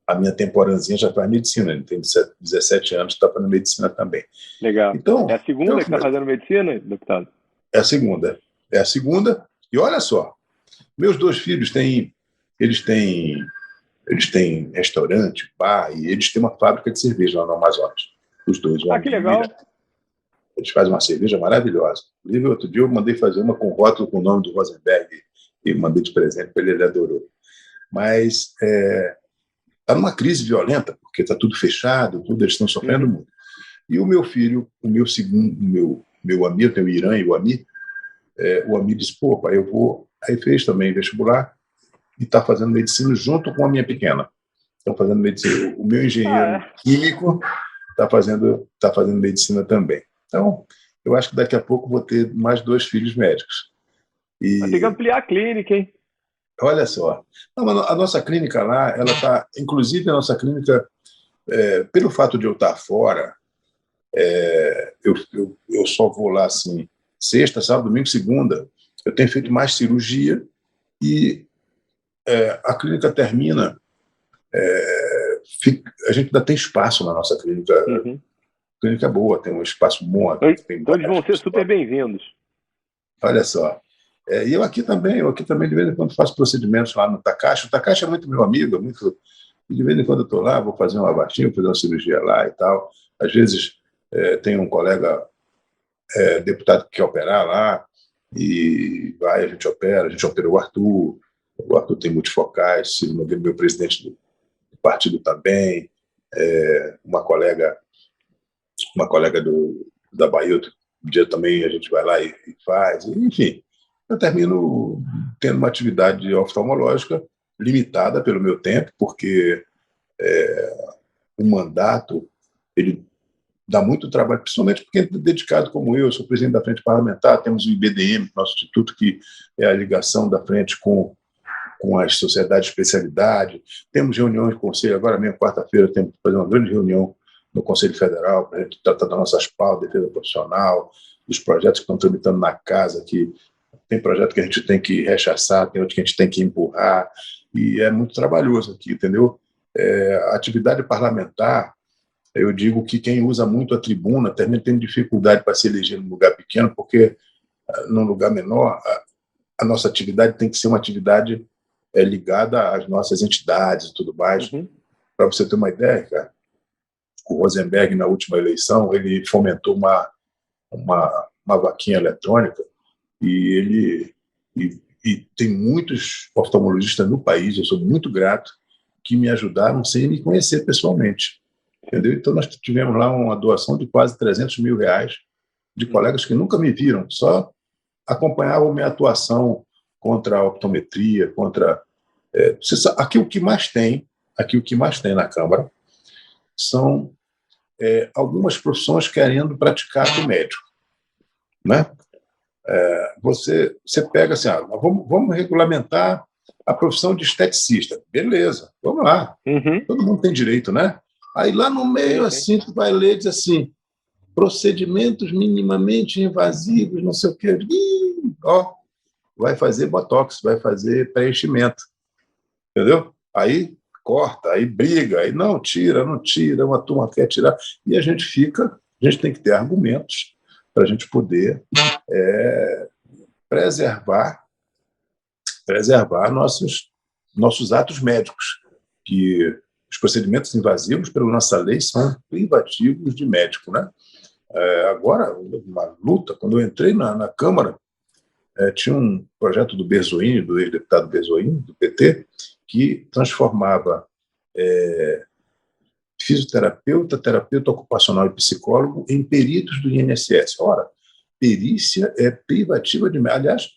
a minha temporanzinha já faz medicina. Ele tem 17 anos, está fazendo medicina também. Legal. Então, é a segunda que está fazendo medicina, deputado? É a segunda. E olha só, meus 2 filhos eles têm restaurante, bar, e eles têm uma fábrica de cerveja lá no Amazonas. Os 2. Que legal. Eles fazem uma cerveja maravilhosa. Inclusive, outro dia eu mandei fazer uma com rótulo com o nome do Rosenberg e mandei de presente para ele, ele adorou. Mas está numa crise violenta, porque está tudo fechado, eles estão sofrendo muito. E o meu filho, meu Ami, eu tenho o Irã e o Ami disse, pô, pai, eu vou... Aí fez também vestibular e está fazendo medicina junto com a minha pequena. Estão fazendo medicina. O meu engenheiro químico está fazendo medicina também. Então, eu acho que daqui a pouco vou ter mais 2 filhos médicos. Vai ter que ampliar a clínica, hein? Olha só. Não, a nossa clínica lá, ela está... Inclusive, a nossa clínica, pelo fato de eu estar fora, eu só vou lá, assim, sexta, sábado, domingo, segunda. Eu tenho feito mais cirurgia E a clínica termina, a gente ainda tem espaço na nossa clínica. Uhum. A clínica é boa, tem um espaço bom, tem Então eles vão ser super bem-vindos. Olha só. E eu aqui também, de vez em quando faço procedimentos lá no Takashi. O Takashi é muito meu amigo, e de vez em quando eu estou lá, vou fazer uma abate, vou fazer uma cirurgia lá e tal. Às vezes tem um colega deputado que quer operar lá, e vai, a gente operou o Arthur tem multifocais, Ciro Nogueira, meu presidente do partido também, uma colega da Bahia, outro dia também a gente vai lá e faz, enfim. Eu termino tendo uma atividade oftalmológica limitada pelo meu tempo, porque o mandato, ele dá muito trabalho, principalmente porque é dedicado como eu sou presidente da Frente Parlamentar, temos o IBDM, nosso instituto, que é a ligação da frente com as sociedades de especialidade, temos reuniões de conselho, agora mesmo, quarta-feira, temos que fazer uma grande reunião no Conselho Federal, para a gente tratar das nossas pautas, defesa profissional, dos projetos que estão tramitando na casa, que tem projeto que a gente tem que rechaçar, tem outro que a gente tem que empurrar, e é muito trabalhoso aqui, entendeu? A atividade parlamentar, eu digo que quem usa muito a tribuna também tem dificuldade para se eleger num lugar pequeno, porque num lugar menor, a nossa atividade tem que ser uma atividade ligada às nossas entidades e tudo mais. Uhum. Para você ter uma ideia, cara, o Rosenberg, na última eleição, ele fomentou uma vaquinha eletrônica e tem muitos oftalmologistas no país, eu sou muito grato, que me ajudaram sem me conhecer pessoalmente. Entendeu? Então, nós tivemos lá uma doação de quase 300 mil reais de colegas que nunca me viram, só acompanhavam minha atuação contra a optometria, aqui o que mais tem na Câmara são algumas profissões querendo praticar do médico, né? Você pega assim, vamos regulamentar a profissão de esteticista, beleza? Vamos lá, todo mundo tem direito, né? Aí lá no meio assim tu vai ler, diz assim, procedimentos minimamente invasivos, não sei o quê, vai fazer botox, vai fazer preenchimento, entendeu? Aí corta, aí briga, aí não tira, uma turma quer tirar, e a gente tem que ter argumentos para a gente poder preservar nossos atos médicos, que os procedimentos invasivos, pela nossa lei, são privativos de médico, né? Agora, uma luta, quando eu entrei na Câmara, tinha um projeto do Berzoini, do ex-deputado Berzoini, do PT, que transformava fisioterapeuta, terapeuta ocupacional e psicólogo em peritos do INSS. Ora, perícia é privativa de médico. Aliás,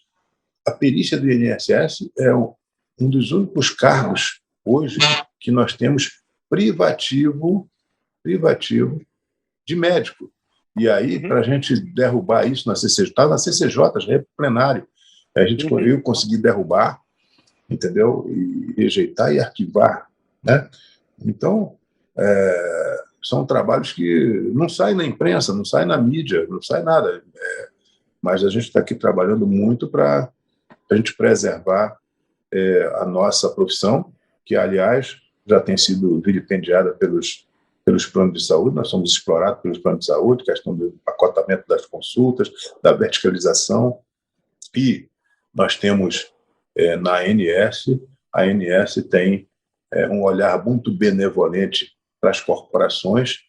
a perícia do INSS é um dos únicos cargos hoje que nós temos privativo de médico. E aí, para a gente derrubar isso na CCJ, estava na CCJ, já é plenário, eu consegui derrubar, entendeu? E rejeitar e arquivar, né? Então, são trabalhos que não saem na imprensa, não saem na mídia, não sai nada. Mas a gente está aqui trabalhando muito para a gente preservar a nossa profissão, que, aliás, já tem sido vilipendiada pelos planos de saúde. Nós somos explorados pelos planos de saúde, questão do acotamento das consultas, da verticalização, e nós temos na ANS, a ANS tem um olhar muito benevolente para as corporações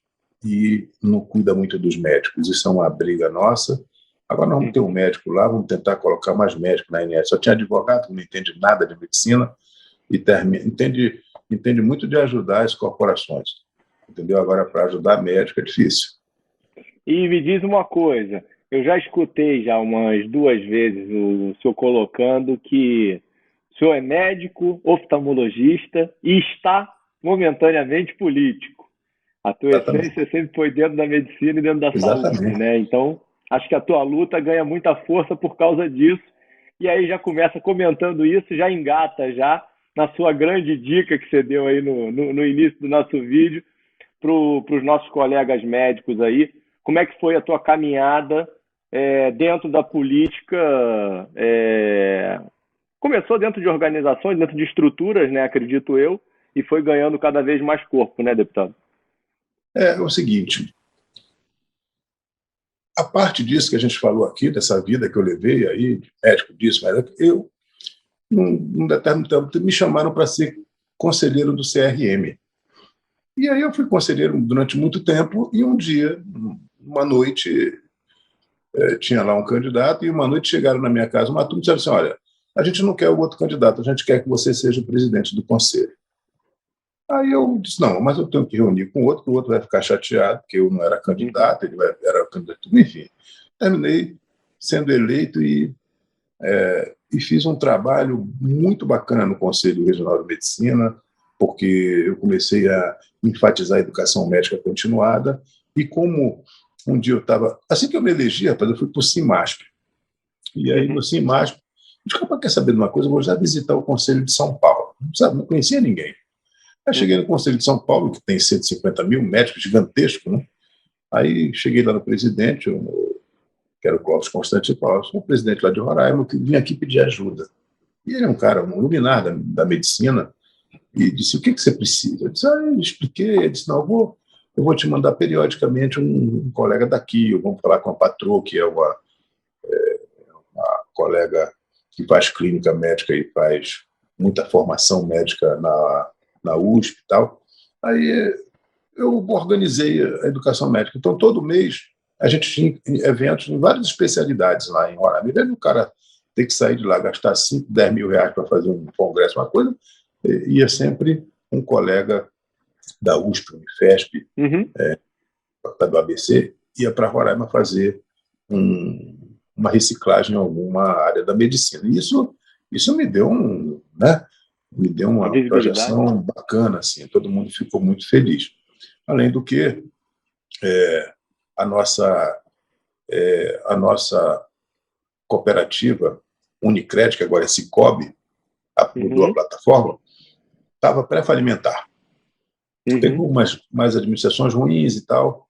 e não cuida muito dos médicos. Isso é uma briga nossa. Agora nós vamos ter um médico lá, vamos tentar colocar mais médicos na ANS. Só tinha advogado que não entende nada de medicina e entende muito de ajudar as corporações. Entendeu? Agora, para ajudar médico é difícil. E me diz uma coisa, eu já escutei já umas 2 vezes o senhor colocando que o senhor é médico, oftalmologista e está momentaneamente político. A tua essência sempre foi dentro da medicina e dentro da saúde, né? Então, acho que a tua luta ganha muita força por causa disso. E aí já começa comentando isso, já engata já na sua grande dica que você deu aí no início do nosso vídeo para os nossos colegas médicos aí. Como é que foi a tua caminhada dentro da política começou dentro de organizações, dentro de estruturas, né, acredito eu, e foi ganhando cada vez mais corpo, né, deputado? É o seguinte, a parte disso que a gente falou aqui, dessa vida que eu levei aí, de médico disso, mas eu, num determinado tempo, me chamaram para ser conselheiro do CRM. E aí eu fui conselheiro durante muito tempo e um dia, uma noite, tinha lá um candidato e uma noite chegaram na minha casa uma turma e disseram assim, olha, a gente não quer o outro candidato, a gente quer que você seja o presidente do conselho. Aí eu disse, não, mas eu tenho que reunir com o outro, que o outro vai ficar chateado, porque eu não era candidato, ele era candidato, enfim. Terminei sendo eleito e fiz um trabalho muito bacana no Conselho Regional de Medicina, porque eu comecei a enfatizar a educação médica continuada, e como um dia eu estava... Assim que eu me elegi, rapaz, eu fui para o CIMASP. E aí, no CIMASP, eu disse, quer saber de uma coisa? Eu vou já visitar o Conselho de São Paulo. Não conhecia ninguém. Aí cheguei no Conselho de São Paulo, que tem 150 mil médicos, gigantesco, né? Aí cheguei lá no presidente, que era o Clóvis Constante Paulo, o presidente lá de Roraima, que vinha aqui pedir ajuda. E ele é um cara, um luminar da medicina, e disse, o que você precisa? Eu disse, eu expliquei, ele disse, não, eu vou te mandar periodicamente um colega daqui, eu vou falar com a patroa, que é uma colega que faz clínica médica e faz muita formação médica na USP e tal. Aí eu organizei a educação médica. Então, todo mês, a gente tinha eventos em várias especialidades lá em Roraima. Em vez do cara ter que sair de lá, gastar 5, 10 mil reais para fazer um congresso, uma coisa, ia sempre um colega da USP, Unifesp, do ABC, ia para Roraima fazer uma reciclagem em alguma área da medicina. E isso me deu me deu uma projeção bacana, assim, todo mundo ficou muito feliz. Além do que, a nossa cooperativa Unicred, que agora é Cicobi, mudou a plataforma, estava pré-falimentar. Pegou mais administrações ruins e tal,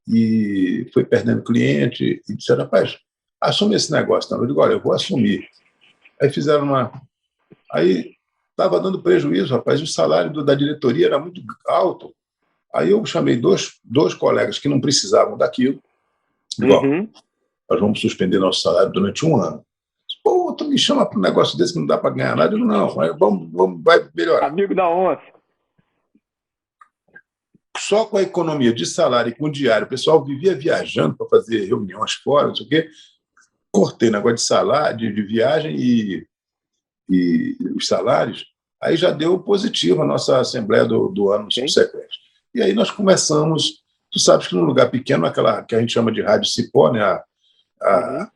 e foi perdendo cliente, e disseram, rapaz, assume esse negócio. Então, eu digo, olha, eu vou assumir. Aí fizeram Aí estava dando prejuízo, rapaz, o salário da diretoria era muito alto. Aí eu chamei dois colegas que não precisavam daquilo. Bom, nós vamos suspender nosso salário durante um ano. Pô, tu me chama para um negócio desse que não dá para ganhar nada? Eu digo, não, vai melhorar. Amigo da onça. Só com a economia de salário e com o diário, o pessoal vivia viajando para fazer reuniões fora, não sei o quê. Cortei negócio de salário, de viagem e os salários. Aí já deu positivo a nossa assembleia do ano subsequente. E aí nós começamos, tu sabes que num lugar pequeno, aquela que a gente chama de rádio cipó, né, a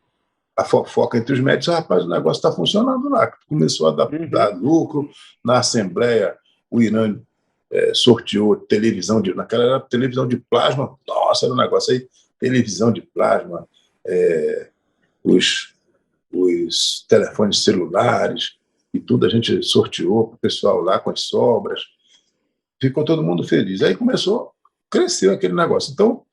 fofoca entre os médicos, rapaz, o negócio está funcionando lá. Começou a dar lucro. Na assembleia, o Irã sorteou televisão, naquela era televisão de plasma, nossa, era um negócio aí, televisão de plasma, os telefones celulares e tudo, a gente sorteou para o pessoal lá com as sobras. Ficou todo mundo feliz. Aí cresceu aquele negócio. Então,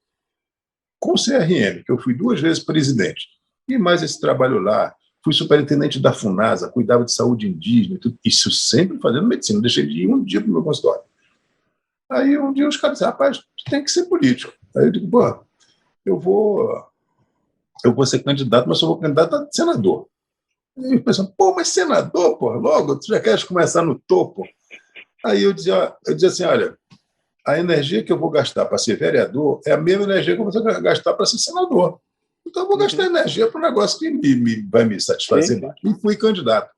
com o CRM, que eu fui 2 vezes presidente, e mais esse trabalho lá, fui superintendente da FUNASA, cuidava de saúde indígena, tudo, isso sempre fazendo medicina, não deixei de ir um dia para o meu consultório. Aí um dia os caras disseram, rapaz, tu tem que ser político. Aí eu digo, pô, eu vou ser candidato, mas só vou candidato a senador. Aí eu pensando, pô, mas senador, pô, logo, tu já queres começar no topo? Aí eu dizia assim, olha, a energia que eu vou gastar para ser vereador é a mesma energia que eu vou gastar para ser senador. Então eu vou gastar energia para um negócio que vai me satisfazer mais. E fui candidato.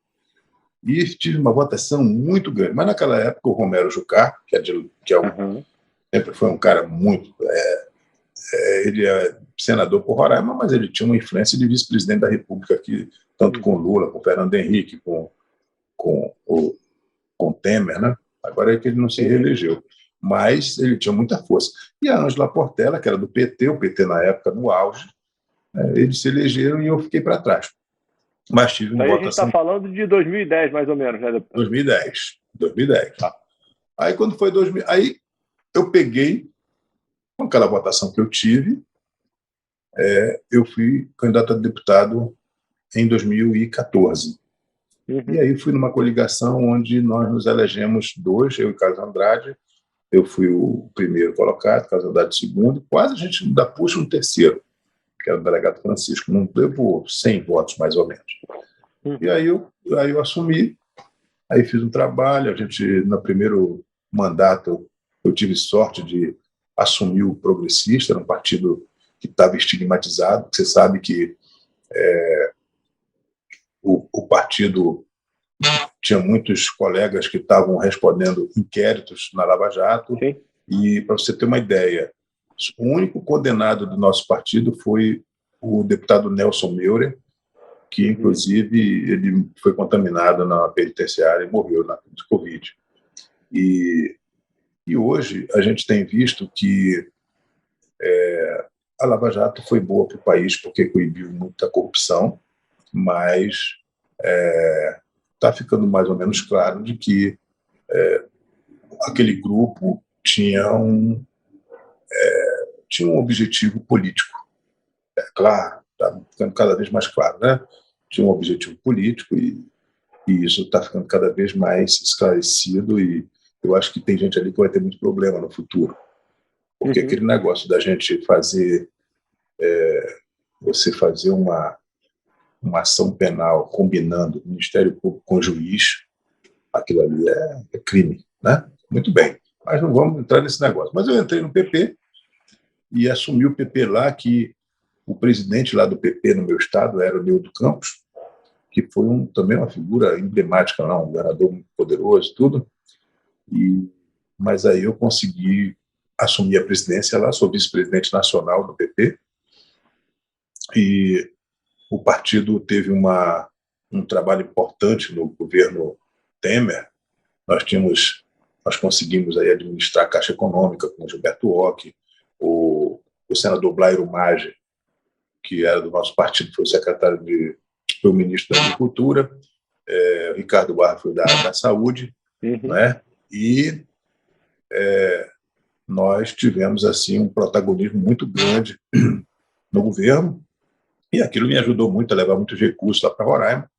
E tive uma votação muito grande. Mas naquela época o Romero Jucá, sempre foi um cara muito... ele é senador por Roraima, mas ele tinha uma influência de vice-presidente da República aqui, tanto com Lula, com Fernando Henrique, com Temer, né? Agora é que ele não se reelegeu. Mas ele tinha muita força. E a Ângela Portela, que era do PT, o PT na época no auge, eles se elegeram e eu fiquei para trás. Mas tive uma votação... A gente está falando de 2010, mais ou menos, né, deputado? 2010. Tá. Aí, quando foi 2000... Aí, eu peguei, com aquela votação que eu tive, eu fui candidato a deputado em 2014. E aí fui numa coligação onde nós nos elegemos dois, eu e Carlos Andrade. Eu fui o primeiro colocado, Carlos Andrade o segundo. Quase a gente ainda puxa um terceiro, que era o delegado Francisco. Não deu por 100 votos, mais ou menos. E aí eu assumi, aí fiz um trabalho. A gente, no primeiro mandato, eu tive sorte de assumir o Progressista, era um partido que estava estigmatizado. Você sabe que o partido tinha muitos colegas que estavam respondendo inquéritos na Lava Jato. Sim. E, para você ter uma ideia, o único condenado do nosso partido foi o deputado Nelson Meurer, que, inclusive, ele foi contaminado na penitenciária e morreu de Covid. E hoje a gente tem visto que a Lava Jato foi boa para o país porque coibiu muita corrupção, mas está ficando mais ou menos claro de que aquele grupo tinha um objetivo político. É claro, está ficando cada vez mais claro, né? Tinha um objetivo político e isso está ficando cada vez mais esclarecido, e eu acho que tem gente ali que vai ter muito problema no futuro. Porque aquele negócio da gente fazer, você fazer uma ação penal combinando o Ministério Público com o juiz, aquilo ali é crime, né? Muito bem, mas não vamos entrar nesse negócio. Mas eu entrei no PP e assumi o PP lá, que o presidente lá do PP no meu estado era o Nildo Campos, que foi também uma figura emblemática lá, um governador muito poderoso, tudo. Mas aí eu consegui assumir a presidência lá, sou vice-presidente nacional do PP, e o partido teve um trabalho importante no governo Temer. Nós conseguimos aí administrar a Caixa Econômica com o Gilberto Ock, o senador Blairo Maggi, que era do nosso partido, foi o ministro da Agricultura, Ricardo Barra foi da Saúde, né? E nós tivemos assim um protagonismo muito grande no governo, e aquilo me ajudou muito a levar muitos recursos lá para Roraima,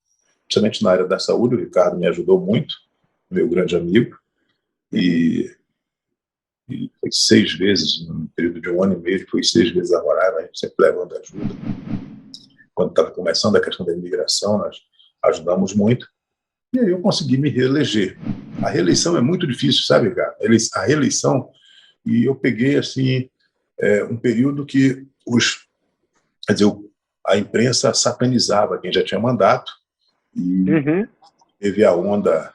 principalmente na área da saúde. O Ricardo me ajudou muito, meu grande amigo, e foi 6 vezes, no período de 1 ano e meio, foi 6 vezes a Roraima, a gente sempre levando ajuda. Quando estava começando a questão da imigração, nós ajudamos muito, e aí eu consegui me reeleger. A reeleição é muito difícil, sabe, cara? A reeleição, e eu peguei assim um período que a imprensa satanizava quem já tinha mandato, e teve a onda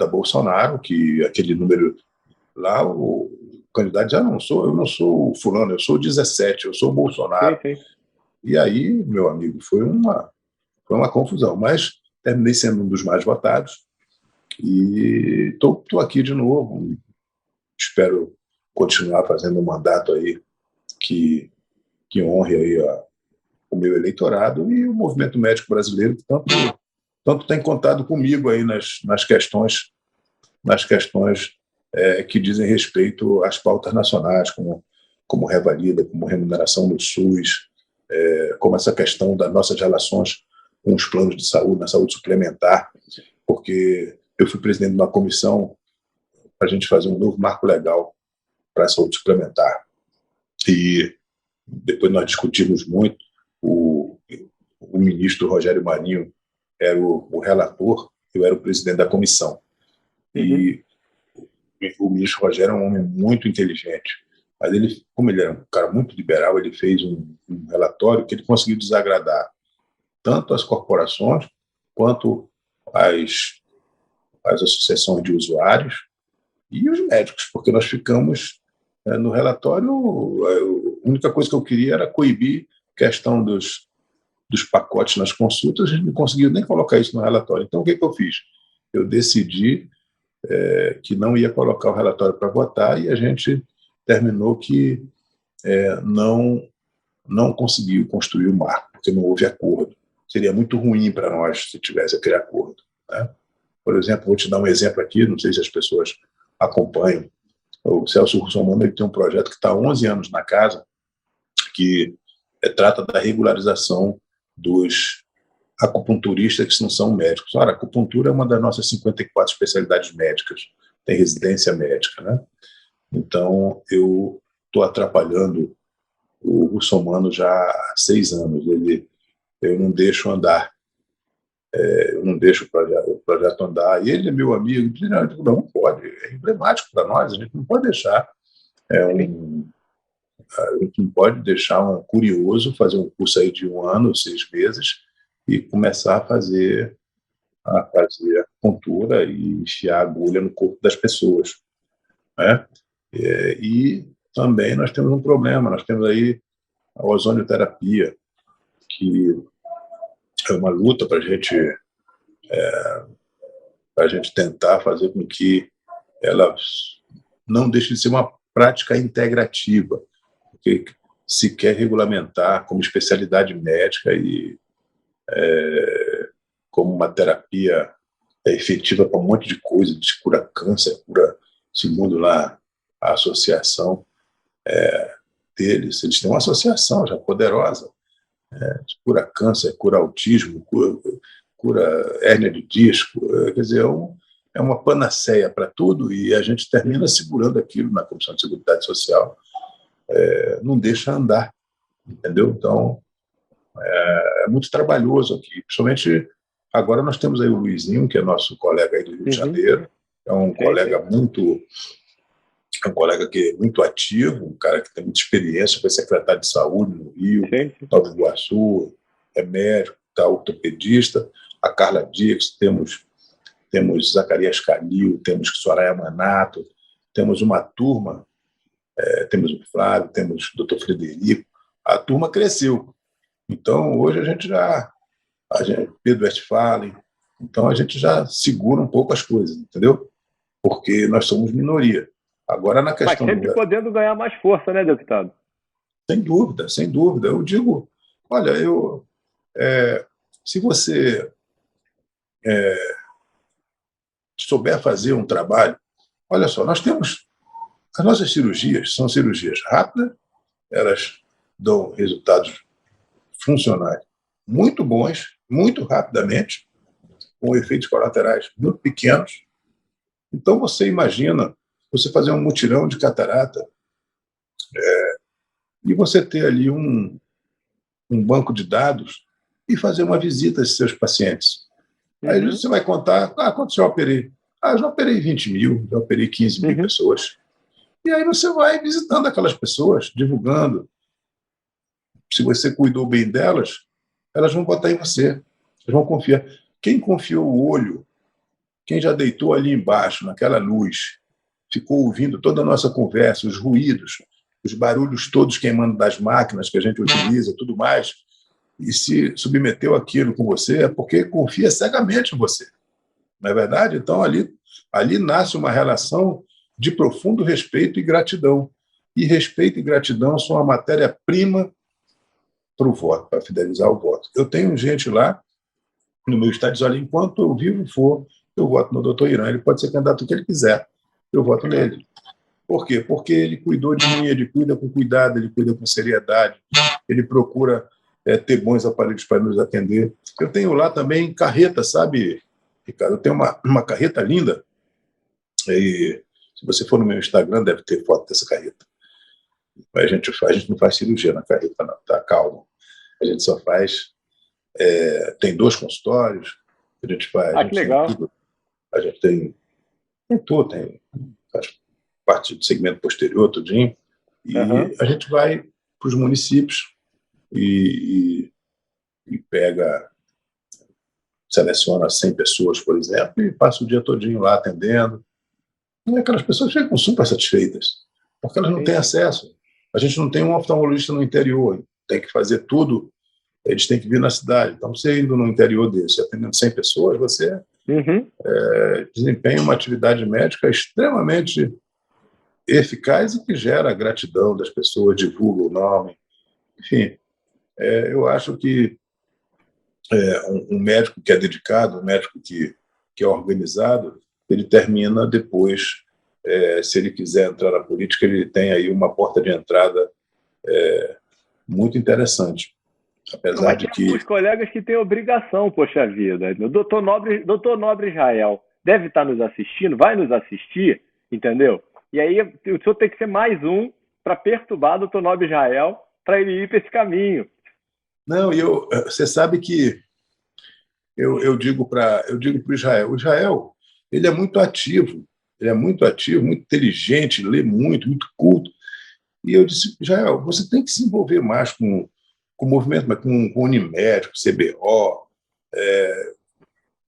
Bolsonaro, que aquele número lá, o candidato já eu não sou o fulano, eu sou o 17, eu sou o Bolsonaro. Sim. E aí, meu amigo, foi uma confusão, mas terminei sendo um dos mais votados e estou aqui de novo. Espero continuar fazendo um mandato aí que honre aí o meu eleitorado e o movimento médico brasileiro, que tanto tem contado comigo aí nas questões que dizem respeito às pautas nacionais, como revalida, como remuneração do SUS, como essa questão das nossas relações com os planos de saúde, na saúde suplementar, porque eu fui presidente de uma comissão para a gente fazer um novo marco legal para a saúde suplementar. E depois nós discutimos muito. O ministro Rogério Marinho era o relator, eu era o presidente da comissão. E o ministro Rogério é um homem muito inteligente, mas ele, como ele era um cara muito liberal, ele fez um relatório que ele conseguiu desagradar tanto as corporações quanto as associações de usuários e os médicos, porque nós ficamos no relatório, a única coisa que eu queria era coibir a questão dos pacotes nas consultas. A gente não conseguiu nem colocar isso no relatório. Então, o que eu fiz? Eu decidi que não ia colocar o relatório para votar, e a gente terminou que não conseguiu construir o marco, porque não houve acordo. Seria muito ruim para nós se tivesse aquele acordo, né? Por exemplo, vou te dar um exemplo aqui, não sei se as pessoas acompanham. O Celso Russomano, ele tem um projeto que está há 11 anos na casa, que trata da regularização dos acupunturistas que não são médicos. Ora, a acupuntura é uma das nossas 54 especialidades médicas, tem residência médica, né? Então, eu estou atrapalhando o russomano já há 6 anos. Eu não deixo andar, eu não deixo o projeto andar. E ele é meu amigo, não pode, é emblemático para nós, a gente não pode deixar a gente não pode deixar um curioso fazer um curso aí de 1 ano, 6 meses, e começar a fazer acupuntura e enfiar a agulha no corpo das pessoas, né? E também nós temos um problema, nós temos aí a ozonioterapia, que é uma luta para a gente tentar fazer com que ela não deixe de ser uma prática integrativa, porque se quer regulamentar como especialidade médica e como uma terapia efetiva para um monte de coisa, de cura câncer, cura, segundo lá a associação deles, eles têm uma associação já poderosa, cura câncer, cura autismo, cura hérnia de disco, quer dizer, é uma panaceia para tudo, e a gente termina segurando aquilo na Comissão de Seguridade Social, não deixa andar, entendeu? Então, é muito trabalhoso aqui, principalmente agora nós temos aí o Luizinho, que é nosso colega aí do Rio de Janeiro, é um colega que é muito ativo, um cara que tem muita experiência, foi secretário de saúde no Rio, Nova Iguaçu, é médico, ortopedista, a Carla Dix, temos Zacarias Calil, temos Soraya Manato, temos uma turma, temos o Flávio, temos o Dr. Frederico, a turma cresceu. Então, hoje Pedro Westphalen, então a gente já segura um pouco as coisas, entendeu? Porque nós somos minoria. Agora, na questão... Mas sempre podendo ganhar mais força, né, deputado? Sem dúvida, sem dúvida. Eu digo, olha, se você souber fazer um trabalho, olha só, nós temos... As nossas cirurgias são cirurgias rápidas, elas dão resultados funcionais muito bons, muito rapidamente, com efeitos colaterais muito pequenos. Então, você imagina você fazer um mutirão de catarata e você ter ali um banco de dados e fazer uma visita aos seus pacientes. Aí você vai contar, quanto eu operei? Já operei 20 mil, já operei 15 mil pessoas. E aí você vai visitando aquelas pessoas, divulgando. Se você cuidou bem delas, elas vão botar em você, elas vão confiar. Quem confiou o olho, quem já deitou ali embaixo, naquela luz, ficou ouvindo toda a nossa conversa, os ruídos, os barulhos todos queimando das máquinas que a gente utiliza, tudo mais, e se submeteu àquilo com você, é porque confia cegamente em você. Não é verdade? Então, ali nasce uma relação de profundo respeito e gratidão. E respeito e gratidão são a matéria-prima para o voto, para fidelizar o voto. Eu tenho gente lá no meu estado diz, olha, enquanto eu vivo for, eu voto no doutor Irã. Ele pode ser candidato o que ele quiser, eu voto nele. Por quê? Porque ele cuidou de mim, ele cuida com cuidado, ele cuida com seriedade, ele procura ter bons aparelhos para nos atender. Eu tenho lá também carreta, sabe, Ricardo? Eu tenho uma carreta linda, e se você for no meu Instagram, deve ter foto dessa carreta. A gente não faz cirurgia na carreta, não, tá? Calma. A gente só faz... tem 2 consultórios, a gente faz... que legal. A gente tem faz parte do segmento posterior, tudinho, e a gente vai para os municípios e seleciona 100 pessoas, por exemplo, e passa o dia todinho lá atendendo. E aquelas pessoas ficam super satisfeitas, porque elas não têm acesso. A gente não tem um oftalmologista no interior, tem que fazer tudo, eles têm que vir na cidade. Então, você indo no interior desse, atendendo 100 pessoas, você desempenha uma atividade médica extremamente eficaz e que gera a gratidão das pessoas, divulga o nome. Enfim, eu acho que um médico que é dedicado, um médico que é organizado, ele termina depois, se ele quiser entrar na política, ele tem aí uma porta de entrada muito interessante. Apesar Mas de tem que... alguns colegas que têm obrigação, poxa vida. O doutor Nobre Israel deve estar nos assistindo, vai nos assistir, entendeu? E aí o senhor tem que ser mais um para perturbar o doutor Nobre Israel para ele ir para esse caminho. Não, você sabe que eu digo para o Israel, o Israel, ele é muito ativo, muito inteligente, lê muito, muito culto. E eu disse, Israel, você tem que se envolver mais com o movimento, com o Unimed, com o CBO,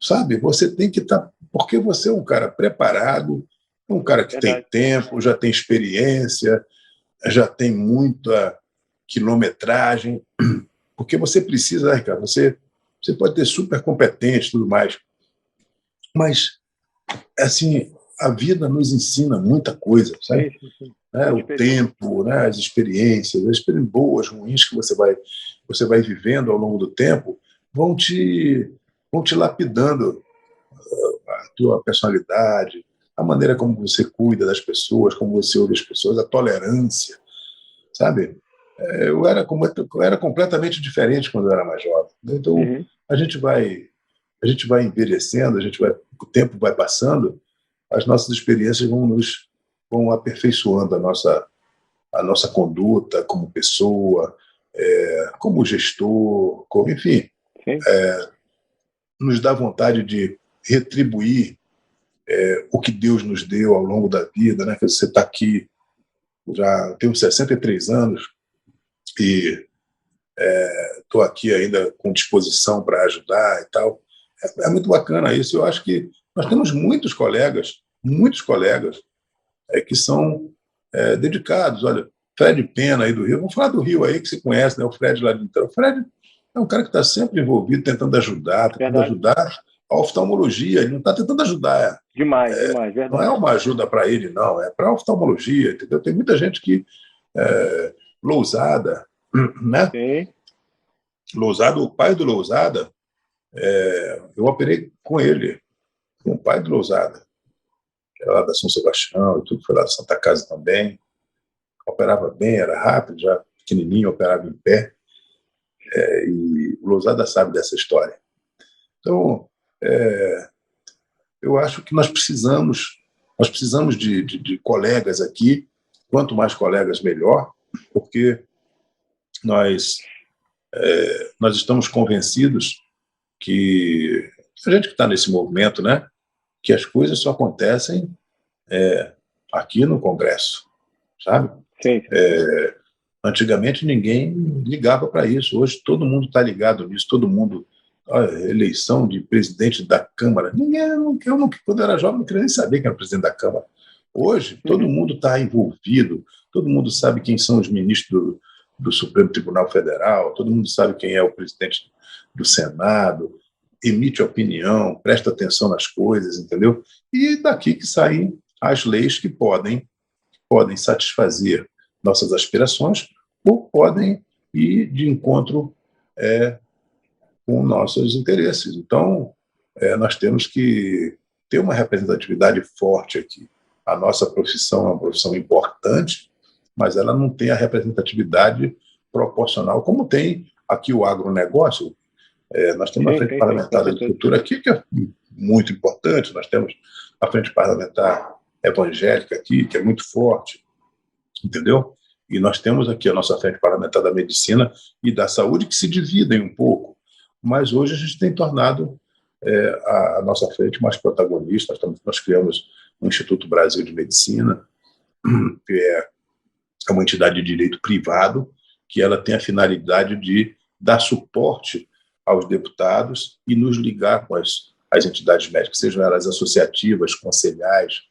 sabe? Você tem que estar... Porque você é um cara preparado, um cara que tem Verdade. tempo, já tem experiência, já tem muita quilometragem, porque você precisa, Ricardo, você pode ter super competente e tudo mais, mas, assim, a vida nos ensina muita coisa, sabe? Sim. Né? O tempo, né? As experiências boas, ruins que você vai vivendo ao longo do tempo vão te lapidando a tua personalidade, a maneira como você cuida das pessoas, como você ouve as pessoas, a tolerância, sabe? Eu era completamente diferente quando eu era mais jovem. Então, a gente vai envelhecendo, o tempo vai passando, as nossas experiências vão aperfeiçoando a nossa conduta como pessoa, como gestor, enfim, nos dá vontade de retribuir o que Deus nos deu ao longo da vida, né? Você está aqui, já tenho 63 anos e estou aqui ainda com disposição para ajudar e tal. É muito bacana isso. Eu acho que nós temos muitos colegas que são dedicados. Olha, Fred Pena aí do Rio, vamos falar do Rio aí, que você conhece, né? O Fred lá de Niterói. O Fred é um cara que está sempre envolvido, tentando ajudar a oftalmologia. Ele não está tentando ajudar. Demais, verdade. Não é uma ajuda para ele, não. É para a oftalmologia, entendeu? Tem muita gente que... Lousada, né? Sim. Lousada, o pai do Lousada, eu operei com ele, com o pai do Lousada. Era lá da São Sebastião e tudo, foi lá da Santa Casa também. Operava bem, era rápido, já pequenininho, operava em pé. E o Lousada sabe dessa história. Então, eu acho que nós precisamos de colegas aqui, quanto mais colegas, melhor, porque nós estamos convencidos que a gente que está nesse movimento, né, que as coisas só acontecem aqui no Congresso, sabe? Sim. Antigamente ninguém ligava para isso. Hoje todo mundo está ligado nisso. Todo mundo, eleição de presidente da Câmara. Quando eu era jovem, não queria nem saber quem era o presidente da Câmara. Hoje todo mundo está envolvido. Todo mundo sabe quem são os ministros do Supremo Tribunal Federal. Todo mundo sabe quem é o presidente do Senado. Emite opinião, presta atenção nas coisas, entendeu? E daqui que saem as leis que podem satisfazer nossas aspirações ou podem ir de encontro com nossos interesses. Então, nós temos que ter uma representatividade forte aqui. A nossa profissão é uma profissão importante, mas ela não tem a representatividade proporcional, como tem aqui o agronegócio. Nós temos a Frente Parlamentar da Agricultura aqui, que é muito importante, nós temos a Frente Parlamentar Evangélica aqui, que é muito forte, entendeu? E nós temos aqui a nossa Frente Parlamentar da Medicina e da Saúde, que se dividem um pouco, mas hoje a gente tem tornado a nossa frente mais protagonista. Nós criamos o Instituto Brasil de Medicina, que é uma entidade de direito privado, que ela tem a finalidade de dar suporte aos deputados e nos ligar com as entidades médicas, sejam elas associativas, conselhais,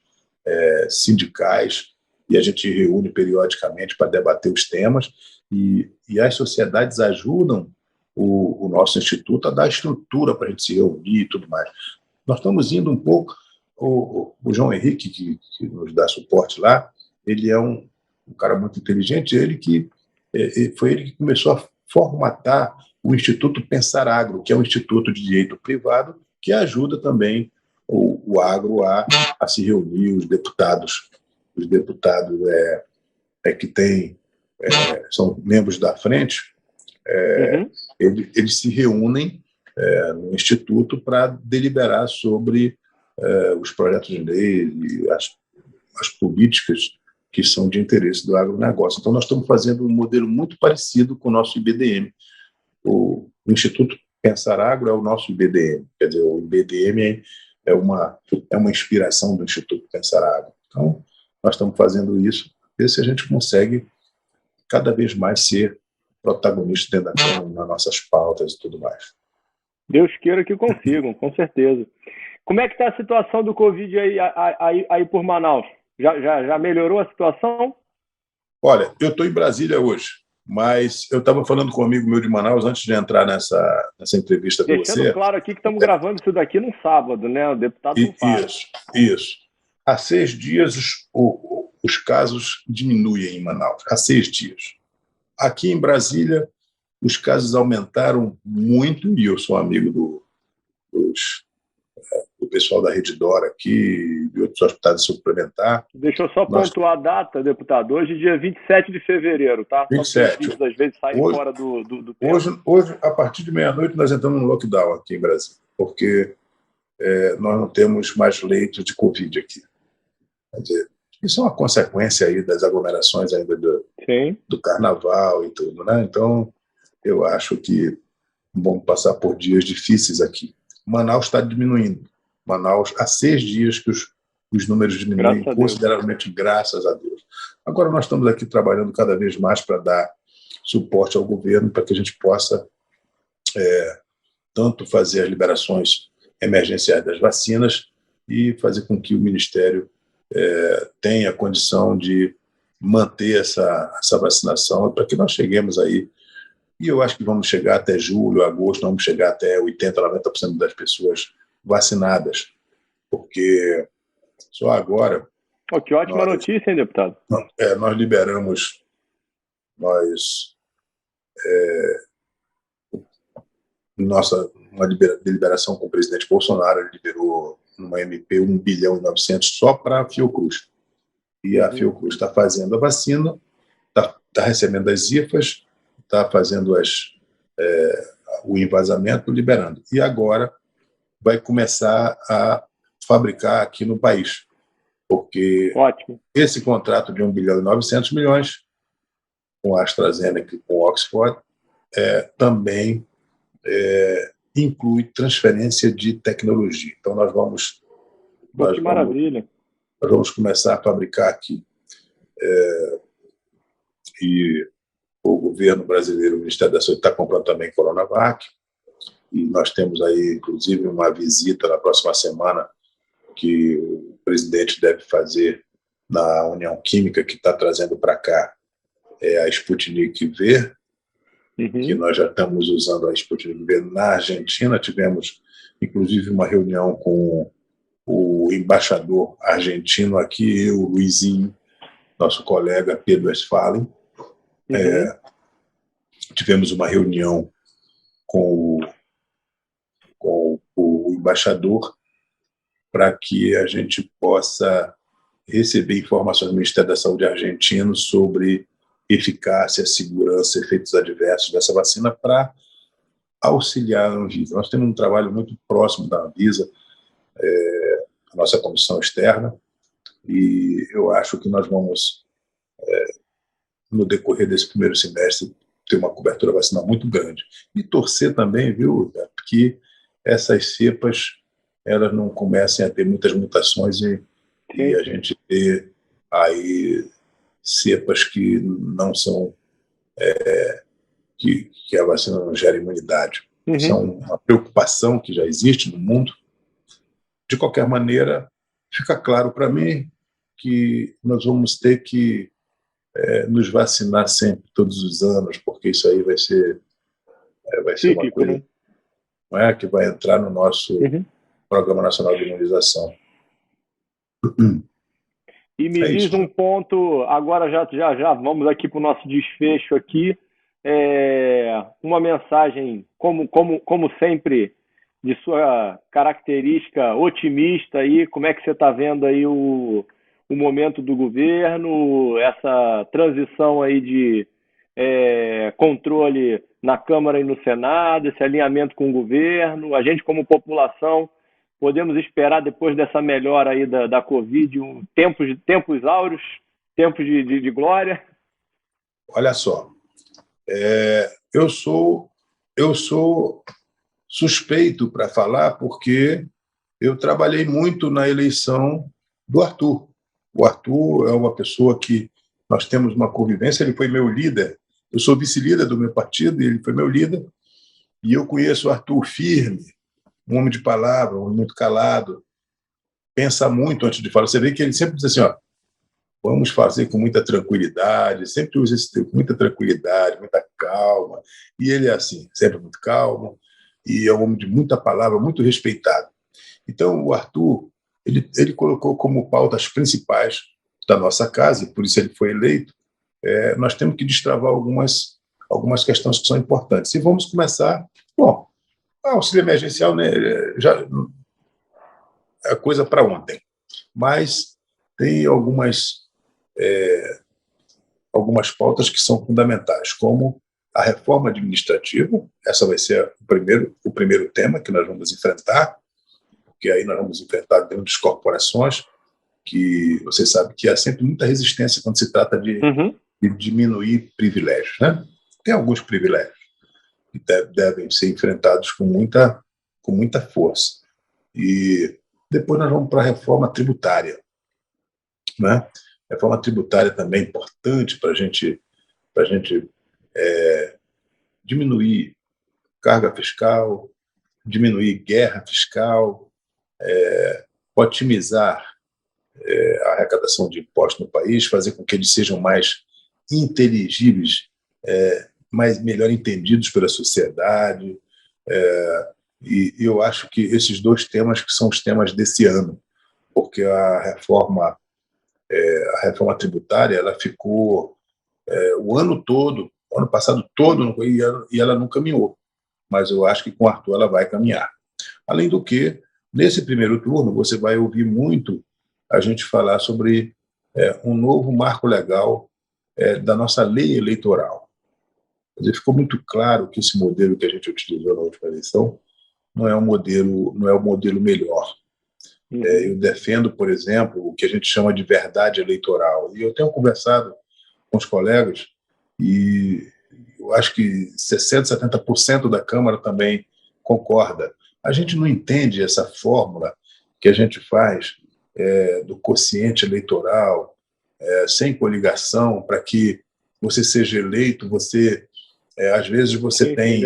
sindicais, e a gente reúne periodicamente para debater os temas, e as sociedades ajudam o nosso instituto a dar estrutura para a gente se reunir e tudo mais. Nós estamos indo um pouco... O João Henrique, que nos dá suporte lá, ele é um cara muito inteligente, foi ele que começou a formatar o Instituto Pensar Agro, que é um instituto de direito privado que ajuda também o agro a se reunir, os deputados que são membros da frente, eles se reúnem no Instituto para deliberar sobre os projetos de lei e as políticas que são de interesse do agronegócio. Então, nós estamos fazendo um modelo muito parecido com o nosso IBDM. O Instituto Pensar Agro é o nosso IBDM, quer dizer, o IBDM é uma inspiração do Instituto Pensar Agro. Então, nós estamos fazendo isso, ver se a gente consegue cada vez mais ser protagonista dentro da Câmara, nas nossas pautas e tudo mais. Deus queira que consigam, com certeza. Como é que está a situação do Covid aí por Manaus? Já melhorou a situação? Olha, eu estou em Brasília hoje, mas eu estava falando com um amigo meu de Manaus antes de entrar nessa entrevista com você. Deixando claro aqui que estamos gravando isso daqui num sábado, né? O deputado não fala. Isso. Há 6 dias os casos diminuem em Manaus. Há 6 dias. Aqui em Brasília, os casos aumentaram muito, e eu sou amigo do pessoal da Rede Dora aqui, de outros hospitais suplementar. Deixa eu só pontuar a data, deputado. Hoje, dia 27 de fevereiro, tá? 27. Às vezes saem fora do tempo. Hoje, a partir de meia-noite, nós entramos no lockdown aqui em Brasília, porque nós não temos mais leitos de Covid aqui. Quer dizer, isso é uma consequência aí das aglomerações ainda do carnaval e tudo, né? Então, eu acho que vamos passar por dias difíceis aqui. Manaus está diminuindo. Manaus, há 6 dias que os números diminuem consideravelmente, graças a Deus. Agora nós estamos aqui trabalhando cada vez mais para dar suporte ao governo, para que a gente possa tanto fazer as liberações emergenciais das vacinas e fazer com que o Ministério tenha condição de manter essa vacinação, para que nós cheguemos aí, e eu acho que vamos chegar até julho, agosto, vamos chegar até 80%, 90% das pessoas vacinadas, porque só agora... Que ótima notícia, hein, deputado? Nós liberamos, uma deliberação com o presidente Bolsonaro, ele liberou numa MP 1 bilhão e 900 só para a Fiocruz. E a Fiocruz está fazendo a vacina, está recebendo as IFAs, está fazendo o envasamento, liberando. E agora vai começar a fabricar aqui no país, porque esse contrato de 1 bilhão e 900 milhões com a AstraZeneca e com a Oxford também inclui transferência de tecnologia. Então nós vamos começar a fabricar aqui. E o governo brasileiro, o Ministério da Saúde, está comprando também Coronavac. E nós temos aí, inclusive, uma visita na próxima semana que o presidente deve fazer na União Química, que está trazendo para cá a Sputnik V, que nós já estamos usando a Sputnik V na Argentina. Tivemos, inclusive, uma reunião com o embaixador argentino aqui, o Luizinho, nosso colega Pedro Westphalen. Tivemos uma reunião com o embaixador para que a gente possa receber informações do Ministério da Saúde argentino sobre eficácia, segurança, efeitos adversos dessa vacina para auxiliar a Anvisa. Nós temos um trabalho muito próximo da Anvisa, a nossa comissão externa, e eu acho que nós vamos, no decorrer desse primeiro semestre, ter uma cobertura vacinal muito grande. E torcer também, viu, que essas cepas elas não comecem a ter muitas mutações e a gente ter aí cepas que não são que a vacina não gera imunidade. Isso é uma preocupação que já existe no mundo. De qualquer maneira, fica claro para mim que nós vamos ter que nos vacinar sempre, todos os anos, porque isso aí vai ser uma coisa, né, que vai entrar no nosso Programa Nacional de Imunização. E me diz um ponto, agora já vamos aqui para o nosso desfecho aqui, uma mensagem, como sempre, de sua característica otimista aí, como é que você está vendo aí o momento do governo, essa transição aí de controle na Câmara e no Senado, esse alinhamento com o governo? A gente, como população, podemos esperar, depois dessa melhora aí da Covid, tempos áureos, tempos de glória? Olha só, eu sou suspeito para falar porque eu trabalhei muito na eleição do Arthur. O Arthur é uma pessoa que nós temos uma convivência, ele foi meu líder, eu sou vice-líder do meu partido e ele foi meu líder, e eu conheço o Arthur firme, um homem de palavra, um homem muito calado, pensa muito antes de falar. Você vê que ele sempre diz assim, ó, vamos fazer com muita tranquilidade, sempre usa esse termo, com muita tranquilidade, muita calma, e ele é assim, sempre muito calmo, e é um homem de muita palavra, muito respeitado. Então, o Arthur, ele colocou como pautas principais da nossa casa, e por isso ele foi eleito, nós temos que destravar algumas questões que são importantes. E vamos começar... Bom, o auxílio emergencial, né, já é coisa para ontem, mas tem algumas pautas que são fundamentais, como a reforma administrativa. Essa vai ser o primeiro tema que nós vamos enfrentar, porque aí nós vamos enfrentar dentro das corporações, que você sabe que há sempre muita resistência quando se trata de diminuir privilégios, né? Tem alguns privilégios que devem ser enfrentados com muita força. E depois nós vamos para a reforma tributária, né? A reforma tributária também é importante para a gente diminuir carga fiscal, diminuir guerra fiscal, otimizar a arrecadação de impostos no país, fazer com que eles sejam mais inteligíveis, melhor entendidos pela sociedade. E eu acho que esses dois temas que são os temas desse ano, porque a reforma tributária, ela ficou o ano todo, o ano passado todo, e ela não caminhou. Mas eu acho que com o Arthur ela vai caminhar. Além do que, nesse primeiro turno, você vai ouvir muito a gente falar sobre um novo marco legal da nossa lei eleitoral. Quer dizer, ficou muito claro que esse modelo que a gente utilizou na última eleição não é o modelo melhor. Eu defendo, por exemplo, o que a gente chama de verdade eleitoral. E eu tenho conversado com os colegas e eu acho que 60%, 70% da Câmara também concorda. A gente não entende essa fórmula que a gente faz do quociente eleitoral, sem coligação, para que você seja eleito, às vezes você tem...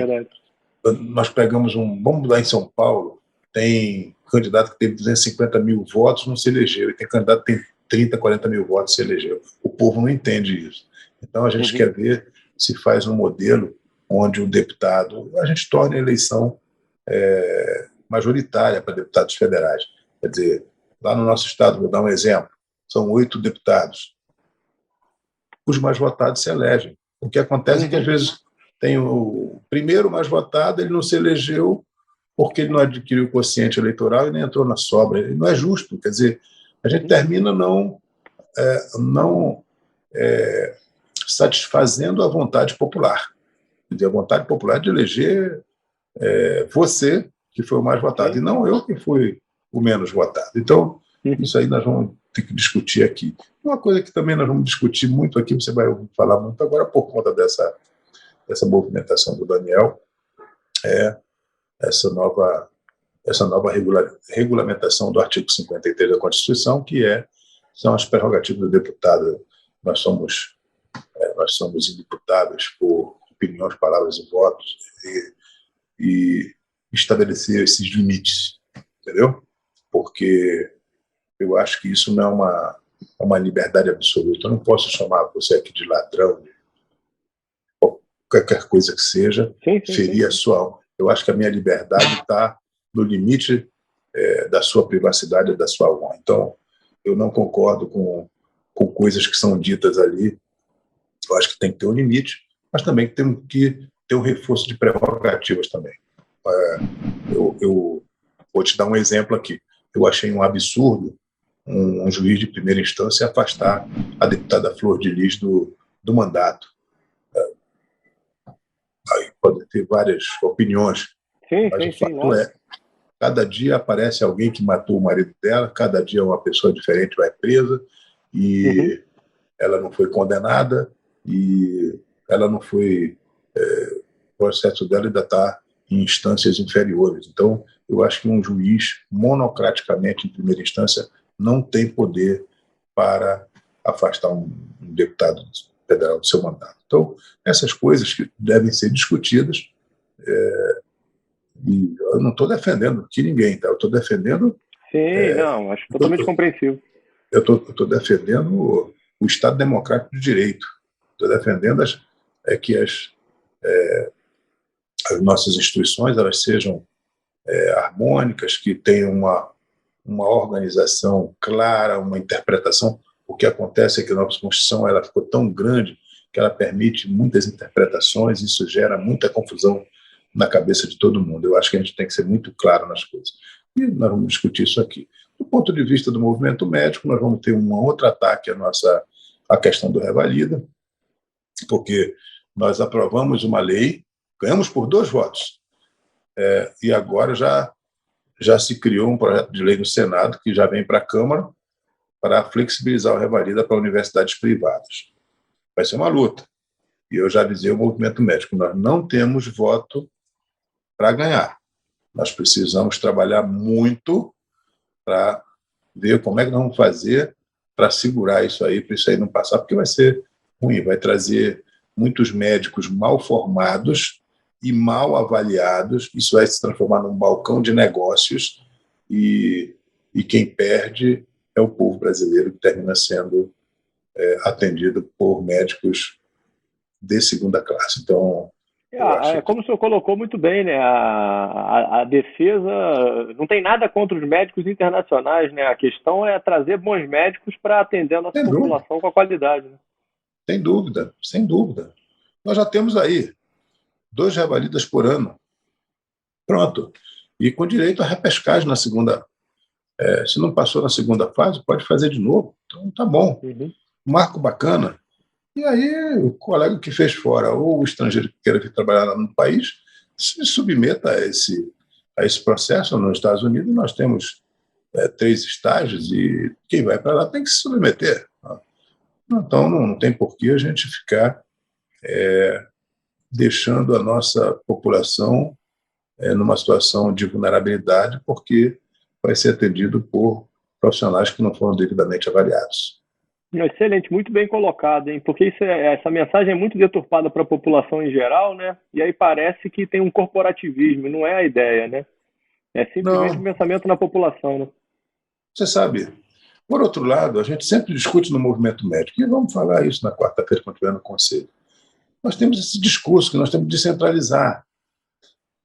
Nós pegamos vamos lá em São Paulo, tem candidato que teve 250 mil votos, não se elegeu, e tem candidato que tem 30, 40 mil votos, se elegeu. O povo não entende isso. Então a gente quer ver se faz um modelo onde o deputado, a gente torna a eleição majoritária para deputados federais. Quer dizer, lá no nosso estado, vou dar um exemplo, são 8 deputados. Os mais votados se elegem. O que acontece é que às vezes tem o primeiro mais votado, ele não se elegeu porque ele não adquiriu o quociente eleitoral e nem entrou na sobra. Ele não é justo. Quer dizer, a gente termina não satisfazendo a vontade popular. Quer dizer, a vontade popular de eleger você, que foi o mais votado, e não eu, que fui o menos votado. Então, isso aí nós vamos ter que discutir aqui. Uma coisa que também nós vamos discutir muito aqui, você vai ouvir falar muito agora por conta dessa movimentação do Daniel, essa nova regulamentação do artigo 53 da Constituição, que são as prerrogativas do deputado. Nós somos indeputados por opiniões, palavras e votos, e estabelecer esses limites, entendeu? Porque eu acho que isso não é uma liberdade absoluta. Eu não posso chamar você aqui de ladrão, de qualquer coisa que seja, ferir a sua alma. Eu acho que a minha liberdade está no limite da sua privacidade e da sua honra. Então, eu não concordo com coisas que são ditas ali. Eu acho que tem que ter um limite, mas também temos que ter um reforço de prerrogativas também. Eu vou te dar um exemplo aqui. Eu achei um absurdo um juiz de primeira instância afastar a deputada Flor de Lis do mandato. pode ter várias opiniões, mas o fato não. é, cada dia aparece alguém que matou o marido dela, cada dia uma pessoa diferente vai presa e ela não foi condenada e ela não foi... o processo dela ainda está em instâncias inferiores. Então, eu acho que um juiz, monocraticamente, em primeira instância, não tem poder para afastar um deputado federal do seu mandato. Então, essas coisas que devem ser discutidas, e eu não estou defendendo aqui ninguém, tá? Eu estou defendendo... não, acho totalmente compreensível. Eu estou defendendo o Estado Democrático de Direito. Estou defendendo que as nossas instituições elas sejam harmônicas, que tenham uma organização clara, uma interpretação. O que acontece é que a nossa Constituição ela ficou tão grande que ela permite muitas interpretações e isso gera muita confusão na cabeça de todo mundo. Eu acho que a gente tem que ser muito claro nas coisas. E nós vamos discutir isso aqui. Do ponto de vista do movimento médico, nós vamos ter um outro ataque à questão do Revalida, porque nós aprovamos uma lei, ganhamos por 2 votos, e agora já se criou um projeto de lei no Senado que já vem para a Câmara para flexibilizar o Revalida para universidades privadas. Vai ser uma luta. E eu já avisei o movimento médico, nós não temos voto para ganhar. Nós precisamos trabalhar muito para ver como é que nós vamos fazer para segurar isso aí, para isso aí não passar, porque vai ser ruim, vai trazer muitos médicos mal formados e mal avaliados, isso vai se transformar num balcão de negócios e quem perde é o povo brasileiro que termina sendo atendido por médicos de segunda classe. Então, como o senhor colocou muito bem, né? A defesa não tem nada contra os médicos internacionais, né? A questão é trazer bons médicos para atender a nossa população com a qualidade. Né? Sem dúvida, sem dúvida. Nós já temos aí 2 revalidas por ano. Pronto. E com direito a repescagem na segunda. Se não passou na segunda fase, pode fazer de novo. Então, tá bom. Marco bacana. E aí, o colega que fez fora ou o estrangeiro que queira vir trabalhar lá no país se submeta a esse processo. Nos Estados Unidos, nós temos 3 estágios e quem vai para lá tem que se submeter. Então, não tem por que a gente ficar deixando a nossa população numa situação de vulnerabilidade, porque vai ser atendido por profissionais que não foram devidamente avaliados. Excelente, muito bem colocado, hein? Porque essa mensagem é muito deturpada para a população em geral, né? E aí parece que tem um corporativismo, não é a ideia, né? É simplesmente um pensamento na população, né? Você sabe, por outro lado, a gente sempre discute no movimento médico, e vamos falar isso na quarta-feira quando estiver no Conselho. Nós temos esse discurso que nós temos que descentralizar.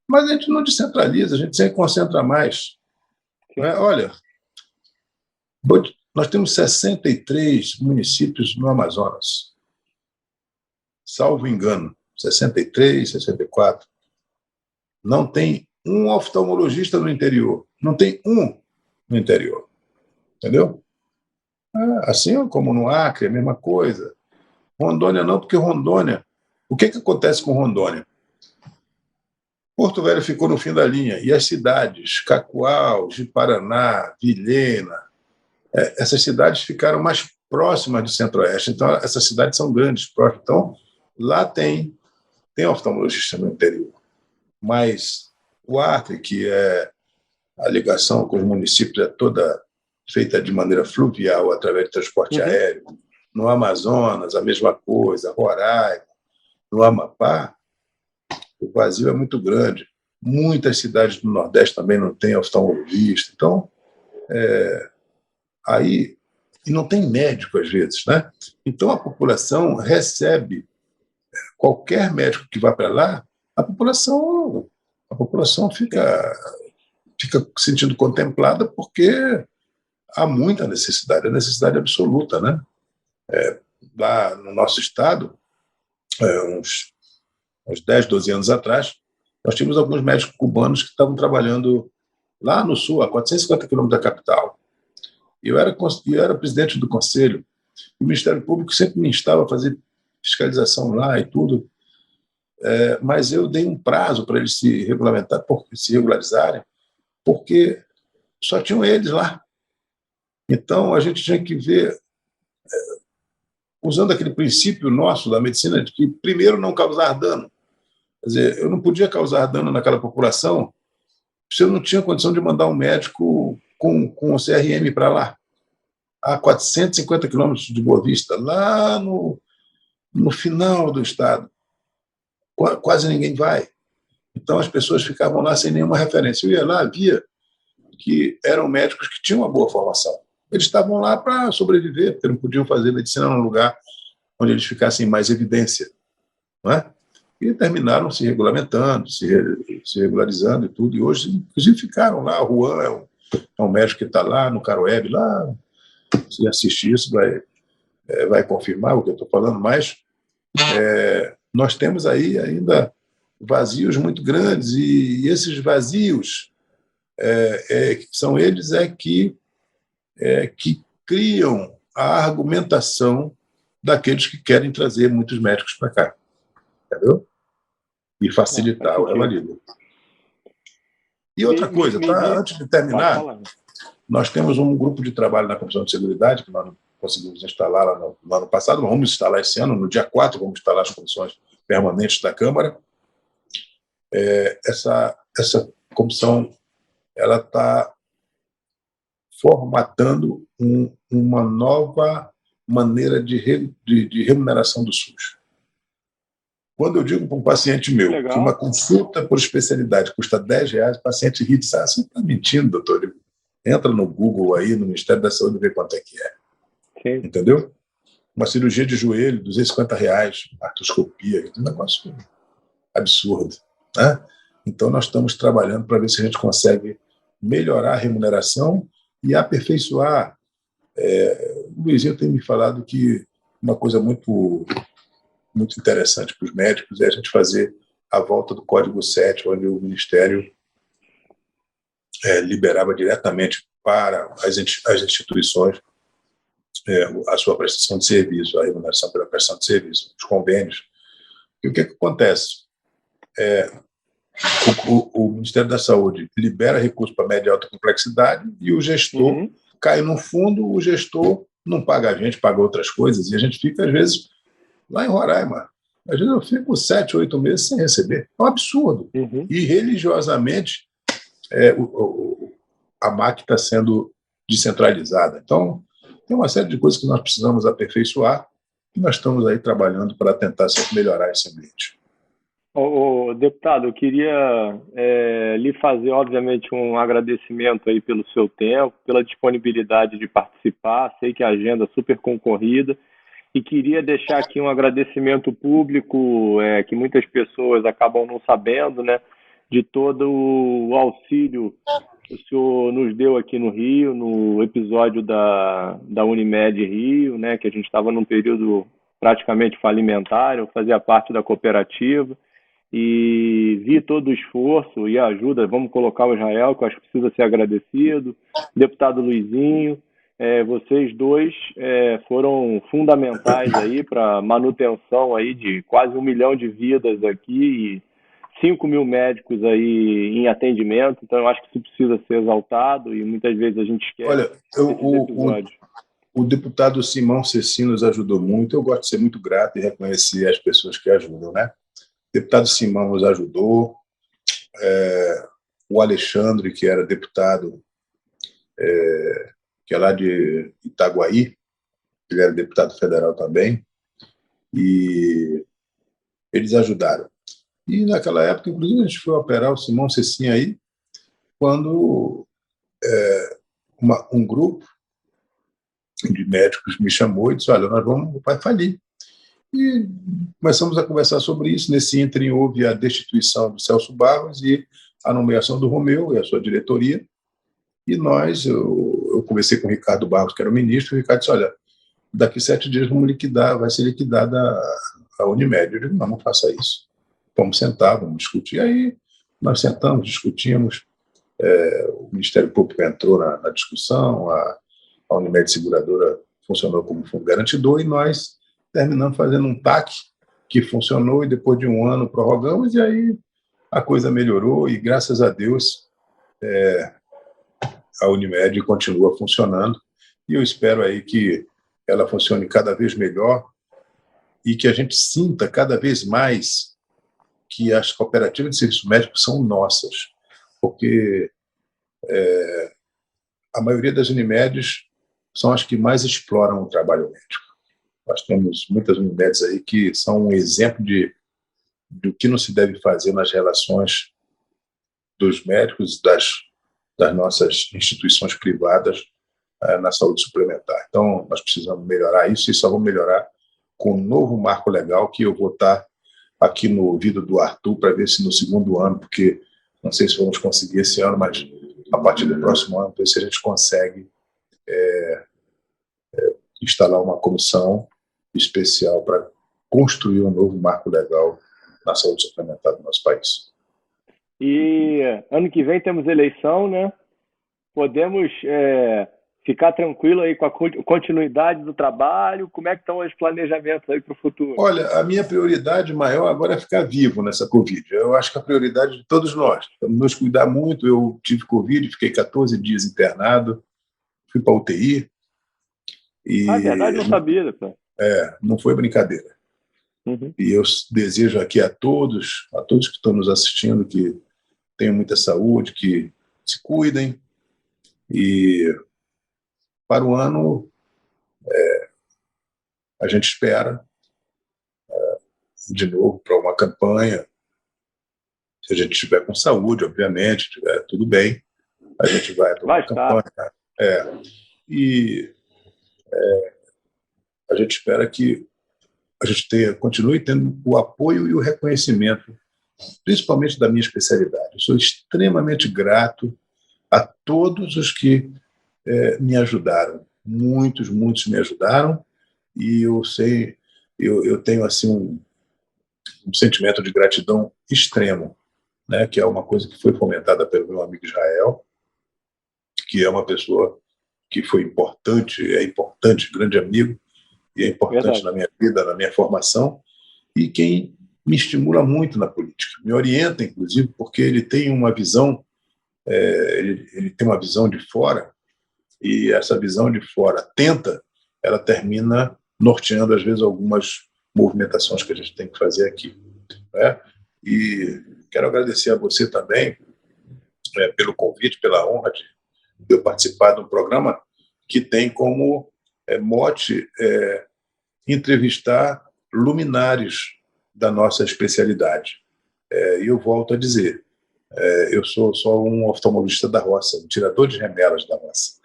Mas a gente não descentraliza, a gente sempre concentra mais. Né? Olha, nós temos 63 municípios no Amazonas. Salvo engano, 63, 64. Não tem um oftalmologista no interior. Não tem um no interior. Entendeu? Assim como no Acre, a mesma coisa. Rondônia não, porque Rondônia... O que acontece com Rondônia? Porto Velho ficou no fim da linha. E as cidades, Cacoal, Ji-Paraná, Vilhena, essas cidades ficaram mais próximas do Centro-Oeste. Então, essas cidades são grandes, próximas. Então, lá tem oftalmologista no interior. Mas o Acre, que é a ligação com os municípios, é toda feita de maneira fluvial, através de transporte aéreo. No Amazonas, a mesma coisa, Roraima, no Amapá, o vazio é muito grande. Muitas cidades do Nordeste também não têm oftalmologista. Então, aí... E não tem médico, às vezes. Né? Então, a população recebe qualquer médico que vá para lá, a população fica se sentindo contemplada porque há muita necessidade, a necessidade absoluta. Né? Lá no nosso estado, uns 10, 12 anos atrás, nós tínhamos alguns médicos cubanos que estavam trabalhando lá no sul, a 450 quilômetros da capital. Eu era presidente do conselho, e o Ministério Público sempre me instava a fazer fiscalização lá e tudo. mas eu dei um prazo para eles se regularizarem, porque só tinham eles lá. Então, a gente tinha que ver, usando aquele princípio nosso da medicina, de que, primeiro, não causar dano. Quer dizer, eu não podia causar dano naquela população se eu não tinha condição de mandar um médico com o CRM para lá, a 450 quilômetros de Boa Vista, lá no final do estado. Quase ninguém vai. Então, as pessoas ficavam lá sem nenhuma referência. Eu ia lá, via que eram médicos que tinham uma boa formação. Eles estavam lá para sobreviver, porque não podiam fazer medicina num lugar onde eles ficassem em mais evidência. Não é? E terminaram se regulamentando, se regularizando e tudo. E hoje, inclusive, ficaram lá. O Juan é um médico que está lá no Caroeb, lá. Se assistir isso, vai confirmar o que eu estou falando, mas nós temos aí ainda vazios muito grandes, e esses vazios são eles que criam a argumentação daqueles que querem trazer muitos médicos para cá, entendeu? E facilitar a vida. E outra coisa, antes de terminar, nós temos um grupo de trabalho na Comissão de Seguridade, que nós não conseguimos instalar lá no ano passado, mas vamos instalar esse ano, no dia 4, vamos instalar as comissões permanentes da Câmara. Essa comissão ela está formatando uma nova maneira de remuneração do SUS. Quando eu digo para um paciente meu que uma consulta por especialidade custa R$10, o paciente ri e diz: você está mentindo, doutor? Eu digo, entra no Google aí, no Ministério da Saúde, e vê quanto é que é. Sim. Entendeu? Uma cirurgia de joelho, R$250, artroscopia, um negócio absurdo. Né? Então, nós estamos trabalhando para ver se a gente consegue melhorar a remuneração e aperfeiçoar. O Luizinho tem me falado que uma coisa muito interessante para os médicos é a gente fazer a volta do Código 7, onde o Ministério liberava diretamente para as instituições a sua prestação de serviço, a remuneração pela prestação de serviço, os convênios. E o que acontece? O Ministério da Saúde libera recursos para média e alta complexidade e o gestor cai no fundo, o gestor não paga a gente, paga outras coisas, e a gente fica, às vezes, lá em Roraima. Às vezes eu fico 7, 8 meses sem receber. É um absurdo. E, religiosamente, a máquina está sendo descentralizada. Então, tem uma série de coisas que nós precisamos aperfeiçoar e nós estamos aí trabalhando para tentar melhorar esse ambiente. Deputado, eu queria lhe fazer, obviamente, um agradecimento aí pelo seu tempo, pela disponibilidade de participar. Sei que a agenda é super concorrida. E queria deixar aqui um agradecimento público, que muitas pessoas acabam não sabendo, né, de todo o auxílio que o senhor nos deu aqui no Rio, no episódio da Unimed Rio, né, que a gente estava num período praticamente falimentar, eu fazia parte da cooperativa, e vi todo o esforço e a ajuda, vamos colocar o Israel, que eu acho que precisa ser agradecido, deputado Luizinho. Vocês dois foram fundamentais aí para a manutenção aí de quase 1 milhão de vidas aqui e 5 mil médicos aí em atendimento. Então, eu acho que isso precisa ser exaltado e muitas vezes a gente esquece. Olha, o deputado Simão Ceci nos ajudou muito. Eu gosto de ser muito grato e reconhecer as pessoas que ajudam, né? O deputado Simão nos ajudou. O Alexandre, que era deputado... que é lá de Itaguaí, ele era deputado federal também, e eles ajudaram. E naquela época, inclusive, a gente foi operar o Simão Cecinha aí, quando um grupo de médicos me chamou e disse: olha, vai falir. E começamos a conversar sobre isso. Nesse ínterim houve a destituição do Celso Barros e a nomeação do Romeu e a sua diretoria. E eu conversei com o Ricardo Barros, que era o ministro, e o Ricardo disse: olha, daqui 7 dias vai ser liquidada a Unimed. Eu digo: não faça isso. Vamos sentar, vamos discutir. Aí nós sentamos, discutimos, o Ministério Público entrou na discussão, a Unimed Seguradora funcionou como fundo garantidor, e nós terminamos fazendo um TAC que funcionou e depois de um ano prorrogamos e aí a coisa melhorou e, graças a Deus, a Unimed continua funcionando e eu espero aí que ela funcione cada vez melhor e que a gente sinta cada vez mais que as cooperativas de serviços médicos são nossas, porque a maioria das Unimedes são as que mais exploram o trabalho médico. Nós temos muitas Unimedes aí que são um exemplo do que não se deve fazer nas relações dos médicos das nossas instituições privadas na saúde suplementar. Então, nós precisamos melhorar isso e só vamos melhorar com um novo marco legal que eu vou estar aqui no ouvido do Arthur para ver se no segundo ano, porque não sei se vamos conseguir esse ano, mas a partir do próximo ano, ver se a gente consegue instalar uma comissão especial para construir um novo marco legal na saúde suplementar do nosso país. E ano que vem temos eleição, né? Podemos ficar tranquilo aí com a continuidade do trabalho? Como é que estão os planejamentos aí para o futuro? Olha, a minha prioridade maior agora é ficar vivo nessa Covid. Eu acho que a prioridade de todos nós. Vamos nos cuidar muito. Eu tive Covid, fiquei 14 dias internado, fui para a UTI. É verdade, não sabia. Pô. Não foi brincadeira. Uhum. E eu desejo aqui a todos que estão nos assistindo, que tenham muita saúde, que se cuidem. E para o ano, a gente espera de novo para uma campanha. Se a gente estiver com saúde, obviamente, estiver tudo bem, a gente vai para uma campanha. E a gente espera que a gente continue tendo o apoio e o reconhecimento, principalmente da minha especialidade. Eu sou extremamente grato a todos os que me ajudaram. Muitos me ajudaram e eu tenho assim um sentimento de gratidão extremo, né, que é uma coisa que foi fomentada pelo meu amigo Israel, que é uma pessoa que foi importante, grande amigo, e é importante na minha vida, na minha formação, e quem me estimula muito na política. Me orienta, inclusive, porque ele tem uma visão, ele tem uma visão de fora, e essa visão de fora ela termina norteando, às vezes, algumas movimentações que a gente tem que fazer aqui. Né? E quero agradecer a você também pelo convite, pela honra de eu participar de um programa que tem como mote entrevistar luminares da nossa especialidade. E eu volto a dizer, eu sou só um oftalmologista da roça, um tirador de remelas da roça.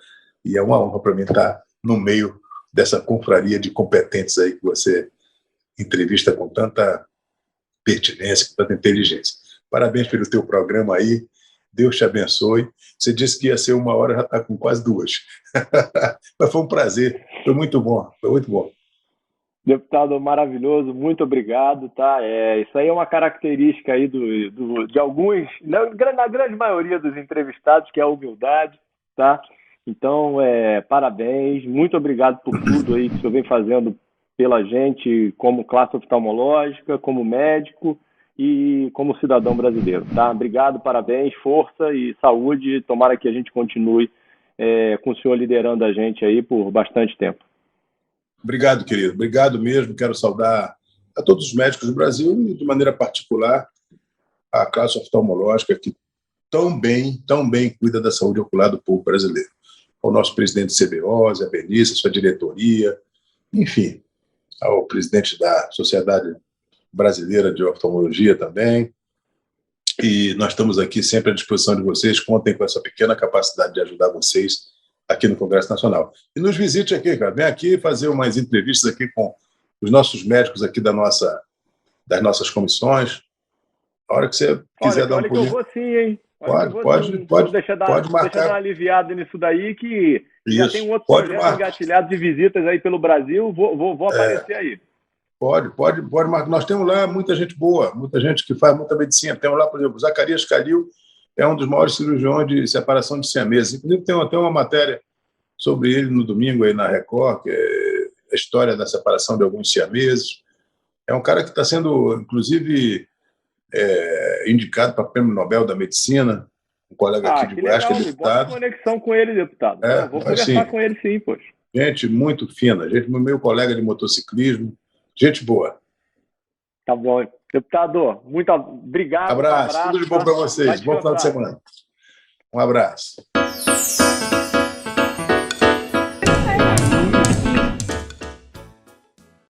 E é uma honra para mim estar no meio dessa confraria de competentes aí que você entrevista com tanta pertinência, com tanta inteligência. Parabéns pelo teu programa aí, Deus te abençoe. Você disse que ia ser 1 hora, já está com quase 2. Mas foi um prazer, foi muito bom. Deputado maravilhoso, muito obrigado, tá? Isso aí é uma característica aí de alguns, na grande maioria dos entrevistados, que é a humildade, tá? Então, parabéns, muito obrigado por tudo aí que o senhor vem fazendo pela gente, como classe oftalmológica, como médico e como cidadão brasileiro, tá? Obrigado, parabéns, força e saúde, tomara que a gente continue com o senhor liderando a gente aí por bastante tempo. Obrigado, querido. Obrigado mesmo. Quero saudar a todos os médicos do Brasil e, de maneira particular, a classe oftalmológica que tão bem cuida da saúde ocular do povo brasileiro. Ao nosso presidente CBOS, a Benícia, sua diretoria, enfim, ao presidente da Sociedade Brasileira de Oftalmologia também. E nós estamos aqui sempre à disposição de vocês. Contem com essa pequena capacidade de ajudar vocês aqui no Congresso Nacional. E nos visite aqui, cara. Vem aqui fazer umas entrevistas aqui com os nossos médicos aqui das nossas comissões. A hora que você quiser dar um pulinho. Olha que eu vou sim, hein? Pode deixa marcar. Deixa dar uma aliviada nisso daí, que Isso, já tem um outro projeto engatilhado de visitas aí pelo Brasil. Vou aparecer aí. Pode marcar. Nós temos lá muita gente boa, muita gente que faz muita medicina. Temos lá, por exemplo, Zacarias Calil, é um dos maiores cirurgiões de separação de siameses. Inclusive, tem até uma matéria sobre ele no domingo aí na Record, que é a história da separação de alguns siameses. É um cara que está sendo, inclusive, indicado para o Prêmio Nobel da Medicina, um colega aqui de Que Goiás, que é legal, me bota deputado. conexão com ele, deputado. Vou conversar Assim, com ele sim, poxa. gente muito fina, meu colega de motociclismo, gente boa. Tá bom. Deputado, muito obrigado. Abraço, tudo de bom para vocês. Bom final de descansar. semana. Um abraço.